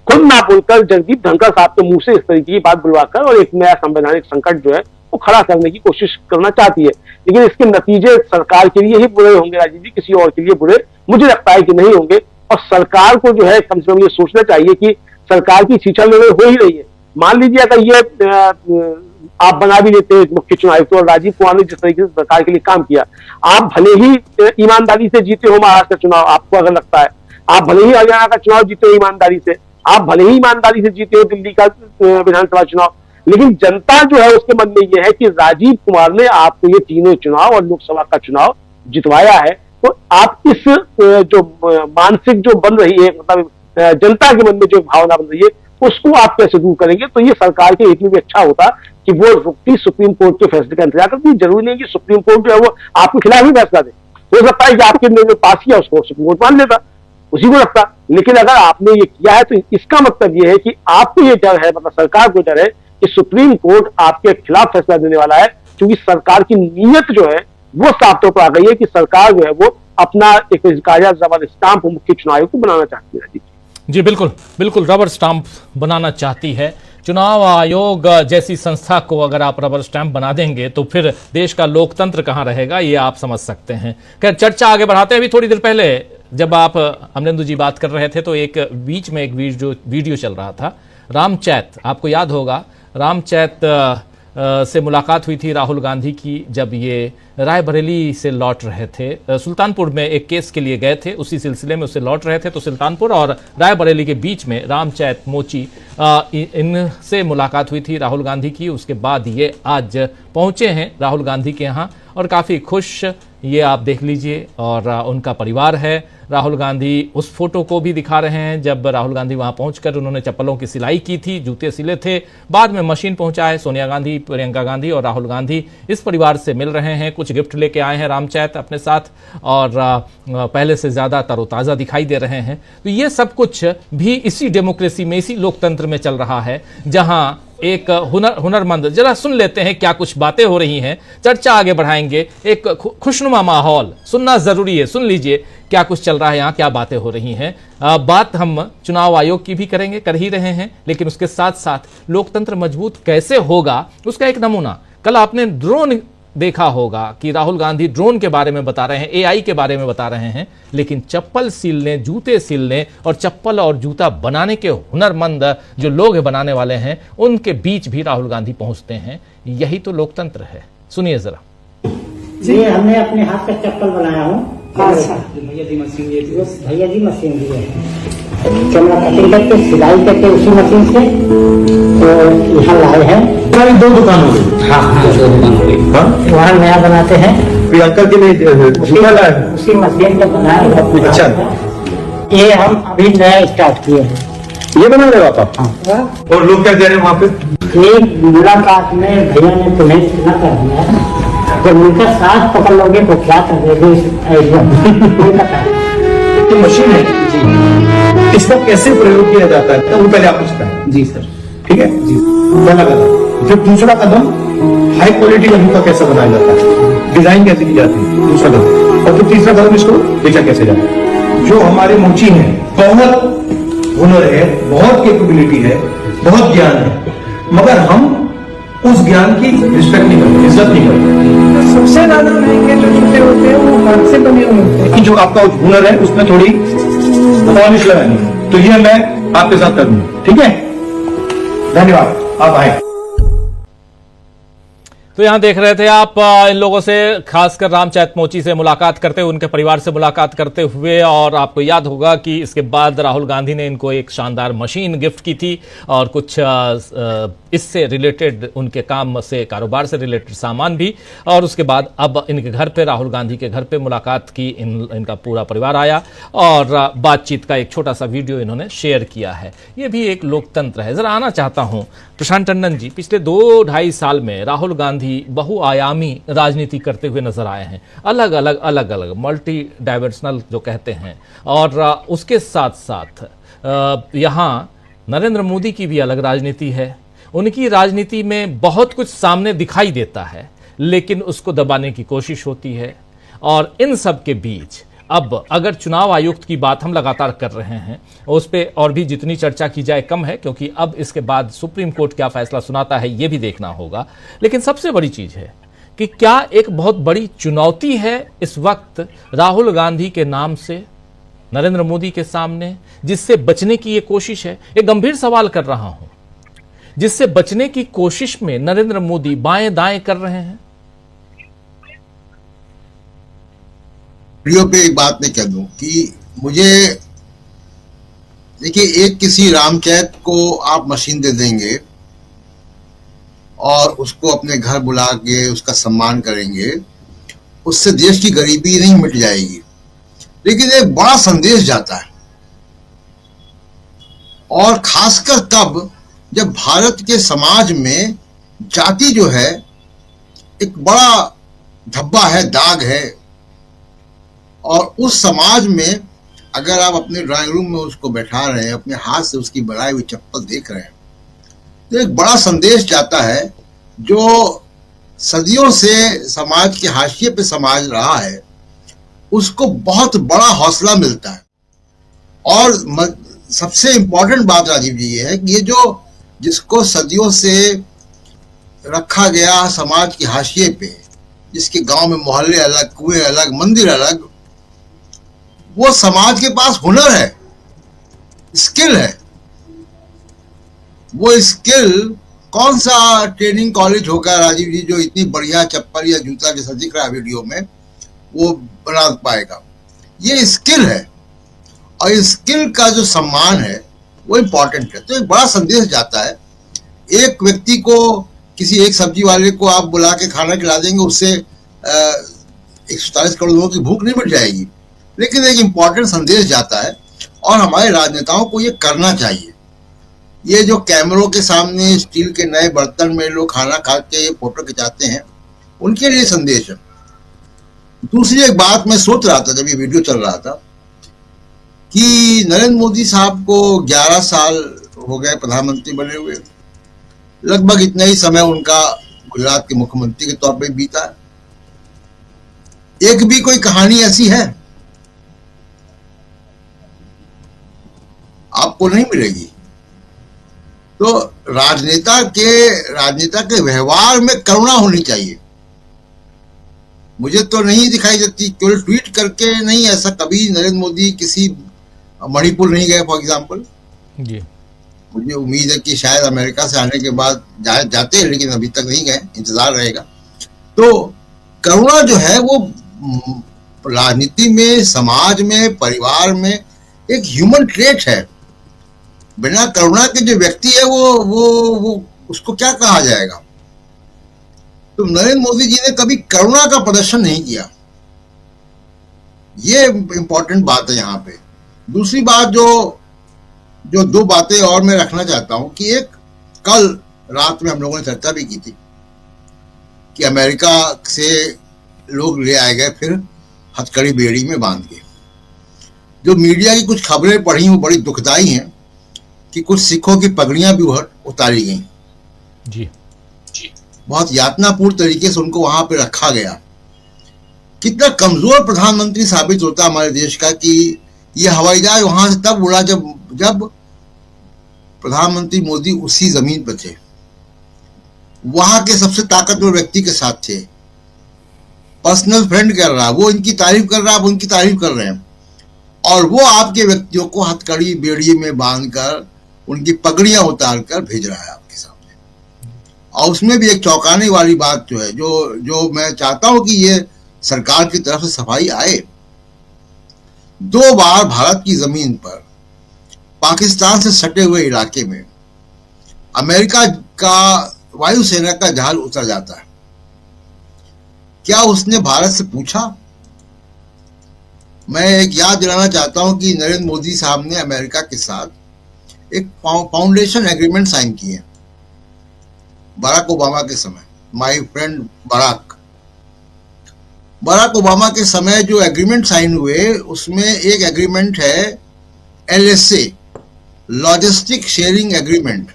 खुद ना बोलकर जगदीप धनखड़ साहब के मुंह से इस तरीके की बात बुलवाकर और एक नया संवैधानिक संकट जो है वो खड़ा करने की कोशिश करना चाहती है। लेकिन इसके नतीजे सरकार के लिए ही बुरे होंगे राजीव जी, किसी और के लिए बुरे मुझे लगता है कि नहीं होंगे। और सरकार को जो है कम से कम ये सोचना चाहिए कि सरकार की शिक्षा लड़ाई हो ही रही है। मान लीजिए अगर ये आप बना भी लेते हैं मुख्य चुनाव आयुक्त, और राजीव कुमार ने जिस तरीके से सरकार के लिए काम किया, आप भले ही ईमानदारी से जीते हो महाराष्ट्र का चुनाव, आपको अगर लगता है, आप भले ही हरियाणा का चुनाव जीते हो ईमानदारी से, आप भले ही ईमानदारी से जीते हो दिल्ली का विधानसभा चुनाव, लेकिन जनता जो है उसके मन में यह है कि राजीव कुमार ने आपको ये तीनों चुनाव और लोकसभा का चुनाव जितवाया है। तो आप इस जो मानसिक जो बन रही है, मतलब जनता के मन में जो भावना बन रही है, उसको आप कैसे दूर करेंगे? तो ये सरकार के हित में भी अच्छा होता कि वो रुकती सुप्रीम कोर्ट के फैसले का इंतजार करती। जरूरी नहीं कि सुप्रीम कोर्ट जो है वो आपके खिलाफ ही फैसला दे, हो सकता है कि आपके जो पास किया उसको सुप्रीम कोर्ट मान लेता, उसी को रखता। लेकिन अगर आपने ये किया है तो इसका मतलब ये है कि आपको ये डर है, मतलब सरकार को डर है कि सुप्रीम कोर्ट आपके खिलाफ फैसला देने वाला है, क्योंकि सरकार की नीयत जो है वो साफ तौर पर आ गई है कि सरकार जो है वो अपना एक रबर स्टाम्प मुख्य चुनाव आयोग को बनाना चाहती है। जी बिल्कुल बिल्कुल, रबर स्टाम्प बनाना चाहती है। चुनाव आयोग जैसी संस्था को अगर आप रबर स्टैंप बना देंगे तो फिर देश का लोकतंत्र कहां रहेगा, ये आप समझ सकते हैं। खैर, चर्चा आगे बढ़ाते हैं। अभी थोड़ी देर पहले जब आप अमरेंद्र जी बात कर रहे थे तो एक बीच में एक वीडियो चल रहा था रामचैत, आपको याद होगा रामचैत से मुलाकात हुई थी राहुल गांधी की जब ये रायबरेली से लौट रहे थे। सुल्तानपुर में एक केस के लिए गए थे, उसी सिलसिले में उससे लौट रहे थे। तो सुल्तानपुर और रायबरेली के बीच में रामचैत मोची इनसे मुलाकात हुई थी राहुल गांधी की। उसके बाद ये आज पहुंचे हैं राहुल गांधी के यहाँ और काफ़ी खुश, ये आप देख लीजिए। और उनका परिवार है। राहुल गांधी उस फोटो को भी दिखा रहे हैं जब राहुल गांधी वहां पहुंचकर उन्होंने चप्पलों की सिलाई की थी, जूते सिले थे, बाद में मशीन पहुंचा है। सोनिया गांधी, प्रियंका गांधी और राहुल गांधी इस परिवार से मिल रहे हैं। कुछ गिफ्ट लेके आए हैं रामचैत अपने साथ और पहले से ज़्यादा तरोताज़ा दिखाई दे रहे हैं। तो ये सब कुछ भी इसी डेमोक्रेसी में, इसी लोकतंत्र में चल रहा है जहां एक हुनरमंद, जरा सुन लेते हैं क्या कुछ बातें हो रही हैं, चर्चा आगे बढ़ाएंगे। एक खुशनुमा माहौल सुनना जरूरी है, सुन लीजिए क्या कुछ चल रहा है यहाँ, क्या बातें हो रही हैं। बात हम चुनाव आयोग की भी करेंगे, कर ही रहे हैं, लेकिन उसके साथ साथ लोकतंत्र मजबूत कैसे होगा उसका एक नमूना। कल आपने ड्रोन देखा होगा कि राहुल गांधी ड्रोन के बारे में बता रहे हैं, एआई के बारे में बता रहे हैं, लेकिन चप्पल सिलने, जूते सिलने और चप्पल और जूता बनाने के हुनरमंद जो लोग बनाने वाले हैं, उनके बीच भी राहुल गांधी पहुंचते हैं। यही तो लोकतंत्र है। सुनिए जरा। ये हमने अपने हाथ का चप्पल बनाया हूँ। अच्छा, भैया जी मशीन दी है, कैमरा कटिंग करके सिलाई करके उसी मशीन से तो यहाँ लाए हैं। दो दुकान हो गई। हाँ, 2 दुकान हो गई। वहाँ नया बनाते हैं, प्रियंका के लिए उसी मशीन से बनाए। अच्छा, ये हम अभी नया स्टार्ट किए हैं। ये बना रहे हो आप? हाँ। और लोग क्या कह रहे हैं वहाँ पे? एक मुलाकात में भैया ने तुम्हें इतना कर दिया, जब उनका साथ पकड़ लोगे तो क्या करोगे? तो मशीन है जी, इसका कैसे प्रयोग किया जाता है तो वो पहले आप पूछता है। जी सर। ठीक है जी। पहला कदम। फिर दूसरा कदम, हाई क्वालिटी का जूता कैसे बनाया जाता है, डिजाइन कैसे की जाती है, दूसरा कदम। और फिर तीसरा कदम, इसको बेचा कैसे जाता है। जो हमारे मोची है, बहुत हुनर है, बहुत कैपेबिलिटी है, बहुत ज्ञान है, मगर हम उस ज्ञान की रिस्पेक्ट नहीं करते, इज्जत नहीं करते। सबसे ज्यादा महंगे जो जूते होते हैं वो हाथ से बने हुए होते हैं। जो आपका हुनर है उसमें थोड़ी पॉलिश लगानी है, तो ये मैं आपके साथ कर दूंगा। ठीक है, धन्यवाद, आप आए। तो यहां देख रहे थे आप इन लोगों से, खासकर रामचरित मोची से मुलाकात करते हुए, उनके परिवार से मुलाकात करते हुए। और आपको याद होगा कि इसके बाद राहुल गांधी ने इनको एक शानदार मशीन गिफ्ट की थी और कुछ इससे रिलेटेड, उनके काम से, कारोबार से रिलेटेड सामान भी। और उसके बाद अब इनके घर पे, राहुल गांधी के घर पे मुलाकात की, इनका पूरा परिवार आया और बातचीत का एक छोटा सा वीडियो इन्होंने शेयर किया है। ये भी एक लोकतंत्र है। जरा आना चाहता हूं प्रशांत टंडन जी, पिछले 2-2.5 साल में राहुल गांधी बहुआयामी राजनीति करते हुए नजर आए हैं, अलग अलग मल्टी डाइवर्सनल जो कहते हैं। और उसके साथ साथ यहाँ नरेंद्र मोदी की भी अलग राजनीति है। उनकी राजनीति में बहुत कुछ सामने दिखाई देता है, लेकिन उसको दबाने की कोशिश होती है। और इन सब के बीच अब अगर चुनाव आयुक्त की बात हम लगातार कर रहे हैं, उस पर और भी जितनी चर्चा की जाए कम है, क्योंकि अब इसके बाद सुप्रीम कोर्ट क्या फैसला सुनाता है ये भी देखना होगा। लेकिन सबसे बड़ी चीज है कि क्या एक बहुत बड़ी चुनौती है इस वक्त राहुल गांधी के नाम से नरेंद्र मोदी के सामने, जिससे बचने की ये कोशिश है। एक गंभीर सवाल कर रहा हूं, जिससे बचने की कोशिश में नरेंद्र मोदी बाएं दाएं कर रहे हैं। वीडियो पे एक बात मैं कह दूं कि मुझे देखिए, एक किसी रामचरित को आप मशीन दे देंगे और उसको अपने घर बुला के उसका सम्मान करेंगे, उससे देश की गरीबी नहीं मिट जाएगी, लेकिन एक बड़ा संदेश जाता है। और खासकर तब जब भारत के समाज में जाति जो है एक बड़ा धब्बा है, दाग है, और उस समाज में अगर आप अपने ड्राइंग रूम में उसको बैठा रहे हैं, अपने हाथ से उसकी बनाई हुई चप्पल देख रहे हैं, तो एक बड़ा संदेश जाता है जो सदियों से समाज के हाशिए पे समाज रहा है, उसको बहुत बड़ा हौसला मिलता है। और सबसे इंपॉर्टेंट बात राजीव जी ये है कि ये जो जिसको सदियों से रखा गया समाज के हाशिए पे, जिसके गांव में मोहल्ले अलग, कुएं अलग, मंदिर अलग, वो समाज के पास हुनर है, स्किल है। वो स्किल कौन सा ट्रेनिंग कॉलेज होगा राजीव जी जो इतनी बढ़िया चप्पल या जूता जैसा दिख रहा है वीडियो में वो बना पाएगा? ये स्किल है, और स्किल का जो सम्मान है वो इम्पोर्टेंट है। तो एक बड़ा संदेश जाता है। एक व्यक्ति को, किसी एक सब्जी वाले को आप बुला के खाना खिला देंगे, उससे 147 करोड़ लोगों की भूख नहीं मिट जाएगी, लेकिन एक इम्पॉर्टेंट संदेश जाता है। और हमारे राजनेताओं को ये करना चाहिए। ये जो कैमरों के सामने स्टील के नए बर्तन में लोग खाना खा के फोटो खिंचाते हैं, उनके लिए संदेश है। दूसरी एक बात मैं सोच रहा था जब ये वीडियो चल रहा था कि नरेंद्र मोदी साहब को 11 साल हो गए प्रधानमंत्री बने हुए, लगभग इतना ही समय उनका गुजरात के मुख्यमंत्री के तौर पर बीता है। एक भी कोई कहानी ऐसी है आपको नहीं मिलेगी। तो राजनेता के व्यवहार में करुणा होनी चाहिए। मुझे तो नहीं दिखाई देती। केवल ट्वीट करके नहीं, ऐसा कभी नरेंद्र मोदी किसी मणिपुर नहीं गए फॉर एग्जाम्पल जी। मुझे उम्मीद है कि शायद अमेरिका से आने के बाद जाते हैं, लेकिन अभी तक नहीं गए, इंतजार रहेगा। तो करुणा जो है वो राजनीति में, समाज में, परिवार में एक ह्यूमन ट्रेट है। बिना करुणा के जो व्यक्ति है वो उसको क्या कहा जाएगा। तो नरेंद्र मोदी जी ने कभी करुणा का प्रदर्शन नहीं किया, ये इंपॉर्टेंट बात है यहाँ पे। दूसरी बात जो दो बातें और मैं रखना चाहता हूं कि एक, कल रात में हम लोगों ने चर्चा भी की थी कि अमेरिका से लोग ले आए गए फिर हथकड़ी बेड़ी में बांध के। जो मीडिया की कुछ खबरें पढ़ी वो बड़ी दुखदाई हैं कि कुछ सिखों की पगड़ियां भी उतारी गई जी। बहुत यातनापूर्ण तरीके से उनको वहां पे रखा गया। कितना कमजोर प्रधानमंत्री साबित होता हमारे देश का कि ये हवाई जहाज वहां से तब उड़ा जब प्रधानमंत्री मोदी उसी जमीन पर थे, वहां के सबसे ताकतवर व्यक्ति के साथ थे, पर्सनल फ्रेंड कर रहा, वो इनकी तारीफ कर रहा, आप उनकी तारीफ कर रहे हैं, और वो आपके व्यक्तियों को हथकड़ी बेड़ी में बांधकर उनकी पगड़ियां उतारकर भेज रहा है आपके सामने। और उसमें भी एक चौंकाने वाली बात जो है, जो मैं चाहता हूं कि ये सरकार की तरफ से सफाई आए। 2 बार भारत की जमीन पर पाकिस्तान से सटे हुए इलाके में अमेरिका का वायुसेना का जहाज उतर जाता है। क्या उसने भारत से पूछा? मैं एक याद दिलाना चाहता हूं कि नरेंद्र मोदी साहब ने अमेरिका के साथ एक फाउंडेशन एग्रीमेंट साइन किए बराक ओबामा के समय। माय फ्रेंड बराक ओबामा के समय जो एग्रीमेंट साइन हुए उसमें एक एग्रीमेंट है LSA, लॉजिस्टिक शेयरिंग एग्रीमेंट।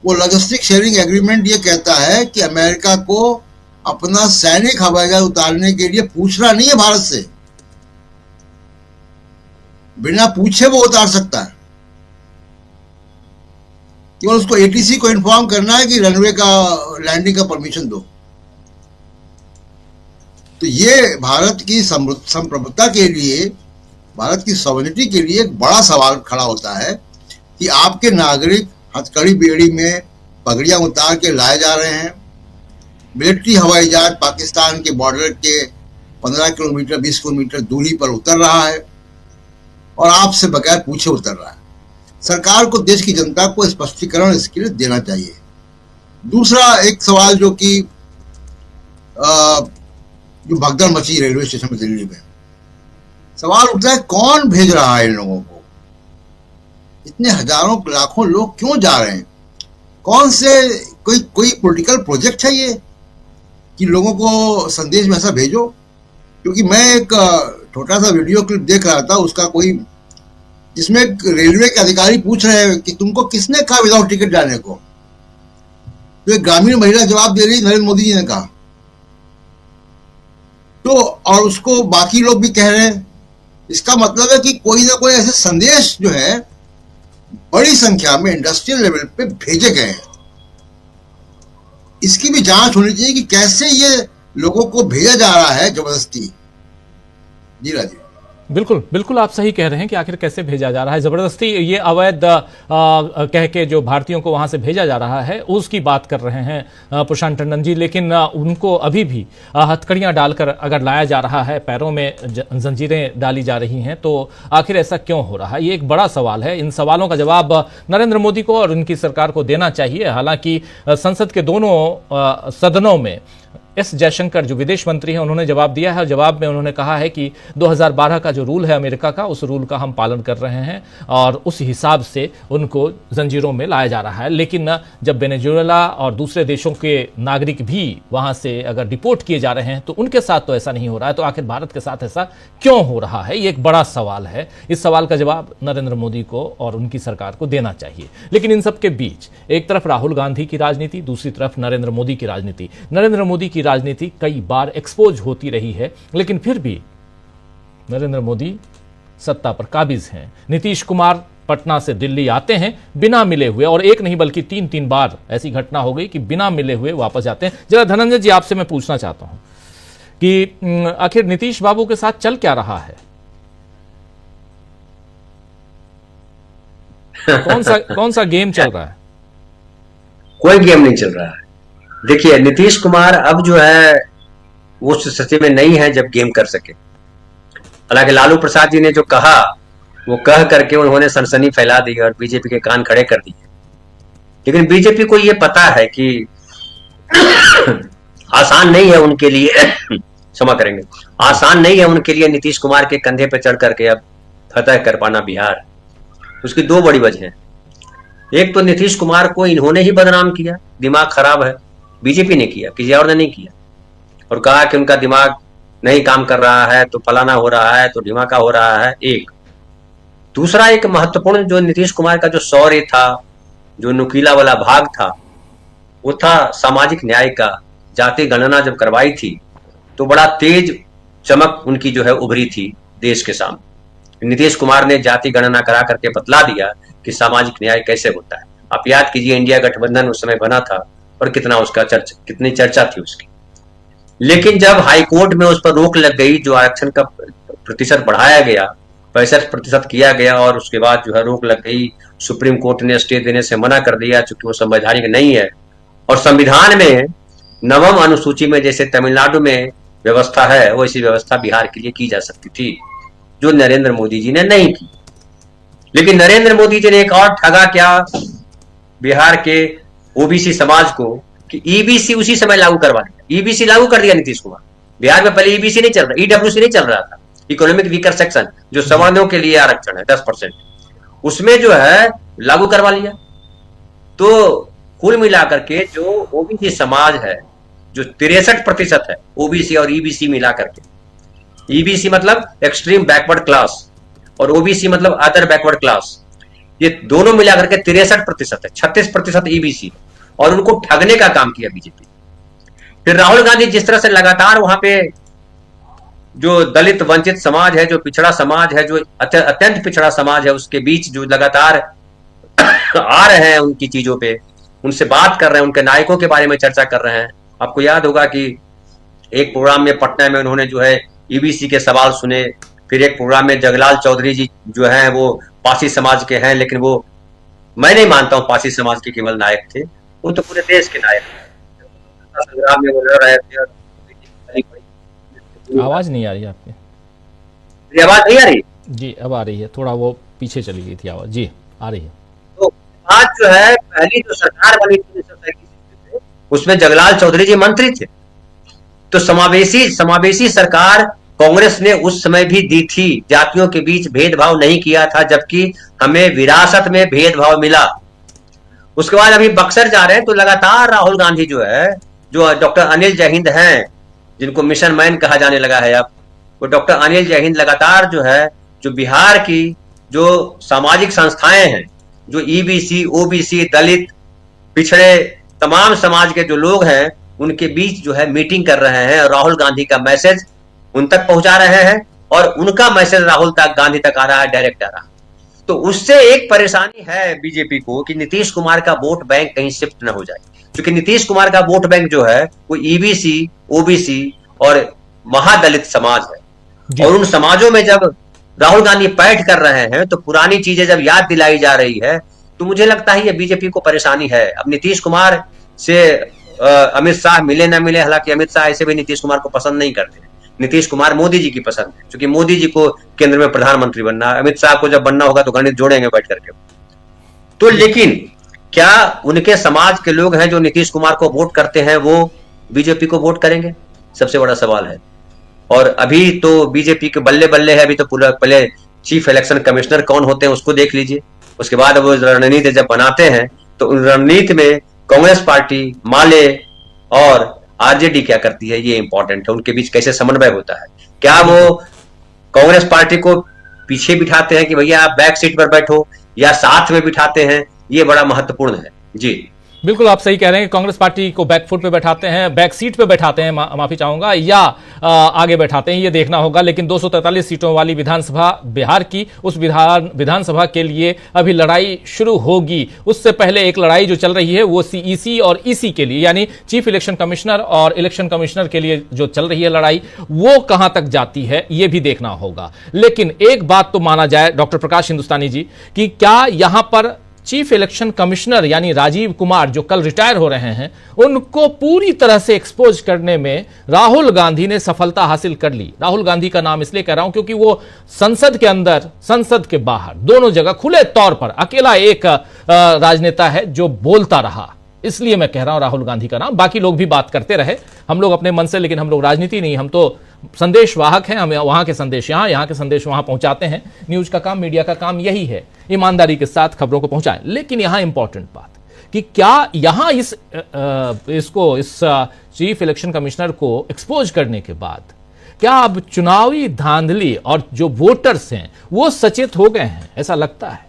वो लॉजिस्टिक शेयरिंग एग्रीमेंट ये कहता है कि अमेरिका को अपना सैनिक हवाई जहाज उतारने के लिए पूछना नहीं है भारत से, बिना पूछे वो उतार सकता है। केवल उसको ATC को इन्फॉर्म करना है कि रनवे का लैंडिंग का परमिशन दो। तो ये भारत की संप्रभुता के लिए, भारत की सॉवरेनिटी के लिए एक बड़ा सवाल खड़ा होता है कि आपके नागरिक हथकड़ी बेड़ी में पगड़ियां उतार के लाए जा रहे हैं। मिलिट्री हवाई जहाज पाकिस्तान के बॉर्डर के 15 किलोमीटर 20 किलोमीटर दूरी पर उतर रहा है और आपसे बगैर पूछे उतर रहा है। सरकार को, देश की जनता को स्पष्टीकरण इसके लिए देना चाहिए। दूसरा एक सवाल जो कि जो भगदड़ मची रेलवे स्टेशन में दिल्ली में, सवाल उठता है कौन भेज रहा है इन लोगों को? इतने हजारों लाखों लोग क्यों जा रहे हैं? कौन से कोई पॉलिटिकल प्रोजेक्ट है ये कि लोगों को संदेश में ऐसा भेजो? क्योंकि मैं एक छोटा सा वीडियो क्लिप देख रहा था उसका, कोई जिसमें रेलवे के अधिकारी पूछ रहे हैं कि तुमको किसने कहा विदाउट टिकट जाने को? तो एक ग्रामीण महिला जवाब दे रही, नरेंद्र मोदी जी ने कहा। तो और उसको बाकी लोग भी कह रहे हैं। इसका मतलब है कि कोई ना कोई ऐसे संदेश जो है बड़ी संख्या में इंडस्ट्रियल लेवल पे भेजे गए हैं। इसकी भी जांच होनी चाहिए कि कैसे ये लोगों को भेजा जा रहा है जबरदस्ती। जी राजीव, बिल्कुल बिल्कुल आप सही कह रहे हैं कि आखिर कैसे भेजा जा रहा है जबरदस्ती। ये अवैध कह के जो भारतीयों को वहां से भेजा जा रहा है उसकी बात कर रहे हैं प्रशांत टंडन जी, लेकिन उनको अभी भी हथकड़ियां डालकर अगर लाया जा रहा है, पैरों में जंजीरें डाली जा रही हैं, तो आखिर ऐसा क्यों हो रहा है? ये एक बड़ा सवाल है। इन सवालों का जवाब नरेंद्र मोदी को और उनकी सरकार को देना चाहिए। हालांकि संसद के दोनों सदनों में एस जयशंकर जो विदेश मंत्री हैं उन्होंने जवाब दिया है और जवाब में उन्होंने कहा है कि 2012 का जो रूल है अमेरिका का, उस रूल का हम पालन कर रहे हैं और उस हिसाब से उनको जंजीरों में लाया जा रहा है। लेकिन जब वेनेजुएला और दूसरे देशों के नागरिक भी वहां से अगर डिपोर्ट किए जा रहे हैं तो उनके साथ तो ऐसा नहीं हो रहा है, तो आखिर भारत के साथ ऐसा क्यों हो रहा है? ये एक बड़ा सवाल है। इस सवाल का जवाब नरेंद्र मोदी को और उनकी सरकार को देना चाहिए। लेकिन इन सबके बीच एक तरफ राहुल गांधी की राजनीति, दूसरी तरफ नरेंद्र मोदी की राजनीति। नरेंद्र मोदी की राजनीति कई बार एक्सपोज होती रही है, लेकिन फिर भी नरेंद्र मोदी सत्ता पर काबिज हैं। नीतीश कुमार पटना से दिल्ली आते हैं बिना मिले हुए, और एक नहीं बल्कि 3 बार ऐसी घटना हो गई कि बिना मिले हुए वापस जाते हैं। जरा धनंजय जी आपसे मैं पूछना चाहता हूं, कि आखिर नीतीश बाबू के साथ चल क्या रहा है? कौन सा गेम चल रहा है? कोई गेम नहीं चल रहा है। देखिए, नीतीश कुमार अब जो है वो स्थिति में नहीं है जब गेम कर सके। हालांकि लालू प्रसाद जी ने जो कहा वो कह करके उन्होंने सनसनी फैला दी और बीजेपी के कान खड़े कर दिए। लेकिन बीजेपी को ये पता है कि आसान नहीं है उनके लिए क्षमा करेंगे, आसान नहीं है उनके लिए नीतीश कुमार के कंधे पर चढ़ करके अब फतह कर पाना बिहार। उसकी दो बड़ी वजह हैं। एक तो नीतीश कुमार को इन्होंने ही बदनाम किया, दिमाग खराब है, बीजेपी ने किया, किसी और ने नहीं किया, और कहा कि उनका दिमाग नहीं काम कर रहा है तो फलाना हो रहा है तो ढिमाका हो रहा है। एक दूसरा एक महत्वपूर्ण जो नीतीश कुमार का जो शौर्य था, जो नुकीला वाला भाग था, वो था सामाजिक न्याय का। जाति गणना जब करवाई थी तो बड़ा तेज चमक उनकी जो है उभरी थी देश के सामने। नीतीश कुमार ने जाति गणना करा करके बतला दिया कि सामाजिक न्याय कैसे होता है। आप याद कीजिए, इंडिया गठबंधन उस समय बना था और कितना उसका कितनी चर्चा थी उसकी। लेकिन जब हाईकोर्ट में उस पर रोक लग गई, जो आरक्षण का प्रतिशत बढ़ाया गया, 65% किया गया, और उसके बाद जो है रोक लग गई, सुप्रीम कोर्ट ने स्टे देने से मना कर दिया चूंकि वो संवैधानिक नहीं है। और संविधान में 9वीं अनुसूची में जैसे तमिलनाडु में व्यवस्था है वैसी व्यवस्था बिहार के लिए की जा सकती थी, जो नरेंद्र मोदी जी ने नहीं की। लेकिन नरेंद्र मोदी जी ने एक और ठगा क्या बिहार के ओबीसी समाज को कि ईबीसी उसी समय लागू करवा दिया। ईबीसी लागू कर दिया नीतीश कुमार। बिहार में पहले ईबीसी नहीं चल रहा, ईडब्ल्यूसी नहीं चल रहा था, इकोनॉमिक वीकर सेक्शन, जो सवर्णों के लिए आरक्षण है 10%, उसमें जो है लागू करवा लिया। तो कुल मिलाकर के जो ओबीसी समाज है, जो 63% है ओबीसी और ईबीसी मिलाकर के, ईबीसी मतलब एक्सट्रीम बैकवर्ड क्लास और ओबीसी मतलब अदर बैकवर्ड क्लास, ये दोनों मिलाकर के 63% है, 36% ईबीसी, और उनको ठगने का काम किया बीजेपी। फिर राहुल गांधी जिस तरह से लगातार वहां पे जो दलित वंचित समाज है, जो पिछड़ा समाज है, जो अत्यंत पिछड़ा समाज है, उसके बीच जो लगातार आ रहे हैं उनकी चीजों पे, उनसे बात कर रहे हैं, उनके नायकों के बारे में चर्चा कर रहे हैं। आपको याद होगा कि एक प्रोग्राम में पटना में उन्होंने जो है ईबीसी के सवाल सुने। फिर एक प्रोग्राम में जगलाल चौधरी जी जो हैं वो पासी समाज के हैं, लेकिन वो मैं नहीं मानता हूं पासी समाज के केवल नायक थे, वो तो पूरे देश के नायक थे। संग्राम में वो लड़ रहे थे। आवाज नहीं आ रही आपकी? मेरी आवाज नहीं आ रही? जी अब आ रही है, थोड़ा वो पीछे चली गई थी आवाज। जी आ रही है। तो आज जो है पहली जो सरकार बनी थी उसमें जगलाल चौधरी जी मंत्री थे। तो समावेशी सरकार कांग्रेस ने उस समय भी दी थी, जातियों के बीच भेदभाव नहीं किया था, जबकि हमें विरासत में भेदभाव मिला। उसके बाद अभी बक्सर जा रहे हैं तो लगातार राहुल गांधी जो है, जो डॉक्टर अनिल जयहिंद हैं, जिनको मिशन मैन कहा जाने लगा है अब, वो डॉक्टर अनिल जयहिंद लगातार जो है, जो बिहार की जो सामाजिक संस्थाएं हैं, जो ईबीसी, ओबीसी, दलित, पिछड़े तमाम समाज के जो लोग हैं, उनके बीच जो है मीटिंग कर रहे हैं। राहुल गांधी का मैसेज उन तक पहुंचा रहे हैं और उनका मैसेज राहुल तक, गांधी तक आ रहा है, डायरेक्ट आ रहा है। तो उससे एक परेशानी है बीजेपी को कि नीतीश कुमार का वोट बैंक कहीं शिफ्ट न हो जाए, क्योंकि नीतीश कुमार का वोट बैंक जो है वो ईबीसी, ओबीसी और महादलित समाज है। और उन समाजों में जब राहुल गांधी पैठ कर रहे हैं तो पुरानी चीजें जब याद दिलाई जा रही है, तो मुझे लगता है ये बीजेपी को परेशानी है। अब नीतीश कुमार से अमित शाह मिले ना मिले, हालांकि अमित शाह ऐसे भी नीतीश कुमार को पसंद नहीं करते। नीतीश कुमार मोदी जी की पसंद है, क्योंकि मोदी जी को केंद्र में प्रधानमंत्री बनना है। अमित शाह को जब बनना होगा तो गणित जोड़ेंगे बैठ करके। तो लेकिन क्या उनके समाज के लोग हैं जो नीतीश कुमार को वोट करते हैं, वो बीजेपी को वोट करेंगे? सबसे बड़ा सवाल है। और अभी तो बीजेपी के बल्ले बल्ले है। अभी तो पूरा पहले चीफ इलेक्शन कमिश्नर कौन होते हैं उसको देख लीजिए, उसके बाद वो रणनीति जब बनाते हैं तो उन रणनीति में कांग्रेस पार्टी, माले और आरजेडी क्या करती है, ये इंपॉर्टेंट है। उनके बीच कैसे समन्वय होता है। क्या वो कांग्रेस पार्टी को पीछे बिठाते हैं कि भैया आप बैक सीट पर बैठो, या साथ में बिठाते हैं, ये बड़ा महत्वपूर्ण है। जी बिल्कुल आप सही कह रहे हैं। कांग्रेस पार्टी को बैकफुट पे बैठाते हैं, बैक सीट पे बैठाते हैं, माफी चाहूंगा, या आगे बैठाते हैं, ये देखना होगा। लेकिन 243 सीटों वाली विधानसभा बिहार की, उस विधानसभा के लिए अभी लड़ाई शुरू होगी। उससे पहले एक लड़ाई जो चल रही है वो सीईसी और ईसी के लिए, यानी चीफ इलेक्शन कमिश्नर और इलेक्शन कमिश्नर के लिए जो चल रही है लड़ाई, वो कहां तक जाती है ये भी देखना होगा। लेकिन एक बात तो माना जाए डॉक्टर प्रकाश हिंदुस्तानी जी कि क्या यहां पर चीफ इलेक्शन कमिश्नर यानी राजीव कुमार जो कल रिटायर हो रहे हैं, उनको पूरी तरह से एक्सपोज करने में राहुल गांधी ने सफलता हासिल कर ली। राहुल गांधी का नाम इसलिए कह रहा हूं क्योंकि वो संसद के अंदर, संसद के बाहर, दोनों जगह खुले तौर पर अकेला एक राजनेता है जो बोलता रहा। इसलिए मैं कह रहा हूं राहुल गांधी का नाम। बाकी लोग भी बात करते रहे, हम लोग अपने मन से, लेकिन हम लोग राजनीति नहीं, हम तो संदेशवाहक हैं। हमें वहां के संदेश यहाँ के संदेश वहां पहुंचाते हैं। न्यूज का काम, मीडिया का काम यही है, ईमानदारी के साथ खबरों को पहुंचाएं। लेकिन यहां इंपॉर्टेंट बात कि क्या यहां इस चीफ इलेक्शन कमिश्नर को एक्सपोज करने के बाद क्या अब चुनावी धांधली और जो वोटर्स हैं वो सचेत हो गए हैं, ऐसा लगता है?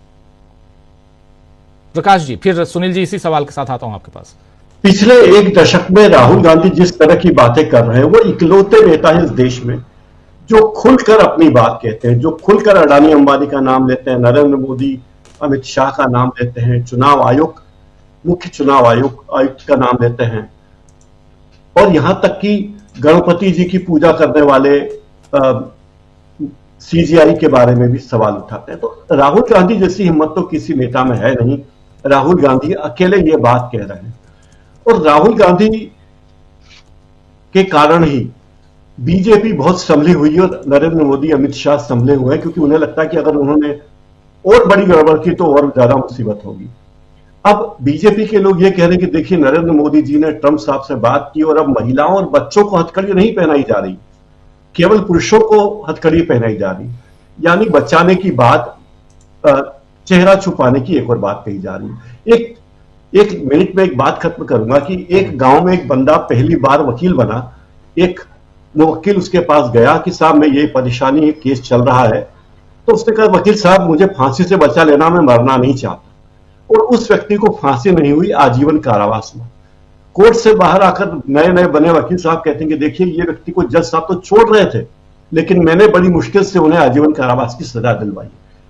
प्रकाश जी, फिर सुनील जी, इसी सवाल के साथ आता हूं आपके पास। पिछले एक दशक में राहुल गांधी जिस तरह की बातें कर रहे हैं, वो इकलौते नेता हैं इस देश में जो खुलकर अपनी बात कहते हैं, जो खुलकर अडानी अंबानी का नाम लेते हैं, नरेंद्र मोदी, अमित शाह का नाम लेते हैं, चुनाव आयोग, मुख्य चुनाव आयुक्त का नाम लेते हैं, और यहां तक कि गणपति जी की पूजा करने वाले सीजीआई के बारे में भी सवाल उठाते हैं। तो राहुल गांधी जैसी हिम्मत तो किसी नेता में है नहीं। राहुल गांधी अकेले ये बात कह रहे हैं, और राहुल गांधी के कारण ही बीजेपी बहुत संभली हुई है और नरेंद्र मोदी, अमित शाह संभले हुए हैं, क्योंकि उन्हें लगता है कि अगर उन्होंने और बड़ी गड़बड़ की तो और ज्यादा मुसीबत होगी। अब बीजेपी के लोग ये कह रहे हैं कि देखिए, नरेंद्र मोदी जी ने ट्रंप साहब से बात की और अब महिलाओं और बच्चों को हथकड़ी नहीं पहनाई जा रही, केवल पुरुषों को हथकड़ी पहनाई जा रही, यानी बचाने की बात, चेहरा छुपाने की एक और बात कही जा रही है। एक मिनट में एक बात खत्म करूंगा कि एक गांव में एक बंदा पहली बार वकील बना, एक मुवक्किल उसके पास गया कि साहब मैं ये परेशानी, ये केस चल रहा है, तो उसने कहा वकील साहब मुझे फांसी से बचा लेना, मैं मरना नहीं चाहता, और उस व्यक्ति को फांसी नहीं हुई, आजीवन कारावास में। कोर्ट से बाहर आकर नए नए बने वकील साहब कहते हैं कि देखिए ये व्यक्ति को जज साहब तो छोड़ रहे थे, लेकिन मैंने बड़ी मुश्किल से उन्हें आजीवन कारावास की सजा दिलवाई।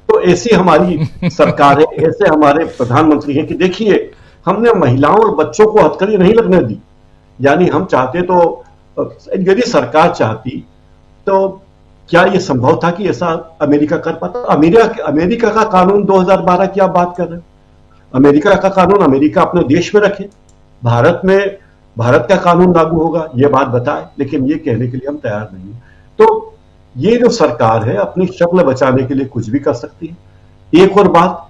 तो ऐसी हमारी सरकार है, ऐसे हमारे प्रधानमंत्री हैं कि देखिए हमने महिलाओं और बच्चों को हथकड़ी नहीं लगने दी। यानी हम चाहते तो, यदि सरकार चाहती तो क्या यह संभव था कि ऐसा अमेरिका कर पाता? अमेरिका का कानून 2012 की आप बात कर रहे हैं, अमेरिका का कानून अमेरिका अपने देश में रखे, भारत में भारत का कानून लागू होगा, यह बात बताए, लेकिन ये कहने के लिए हम तैयार नहीं है। तो ये जो सरकार है अपनी शक्ल बचाने के लिए कुछ भी कर सकती है। एक और बात,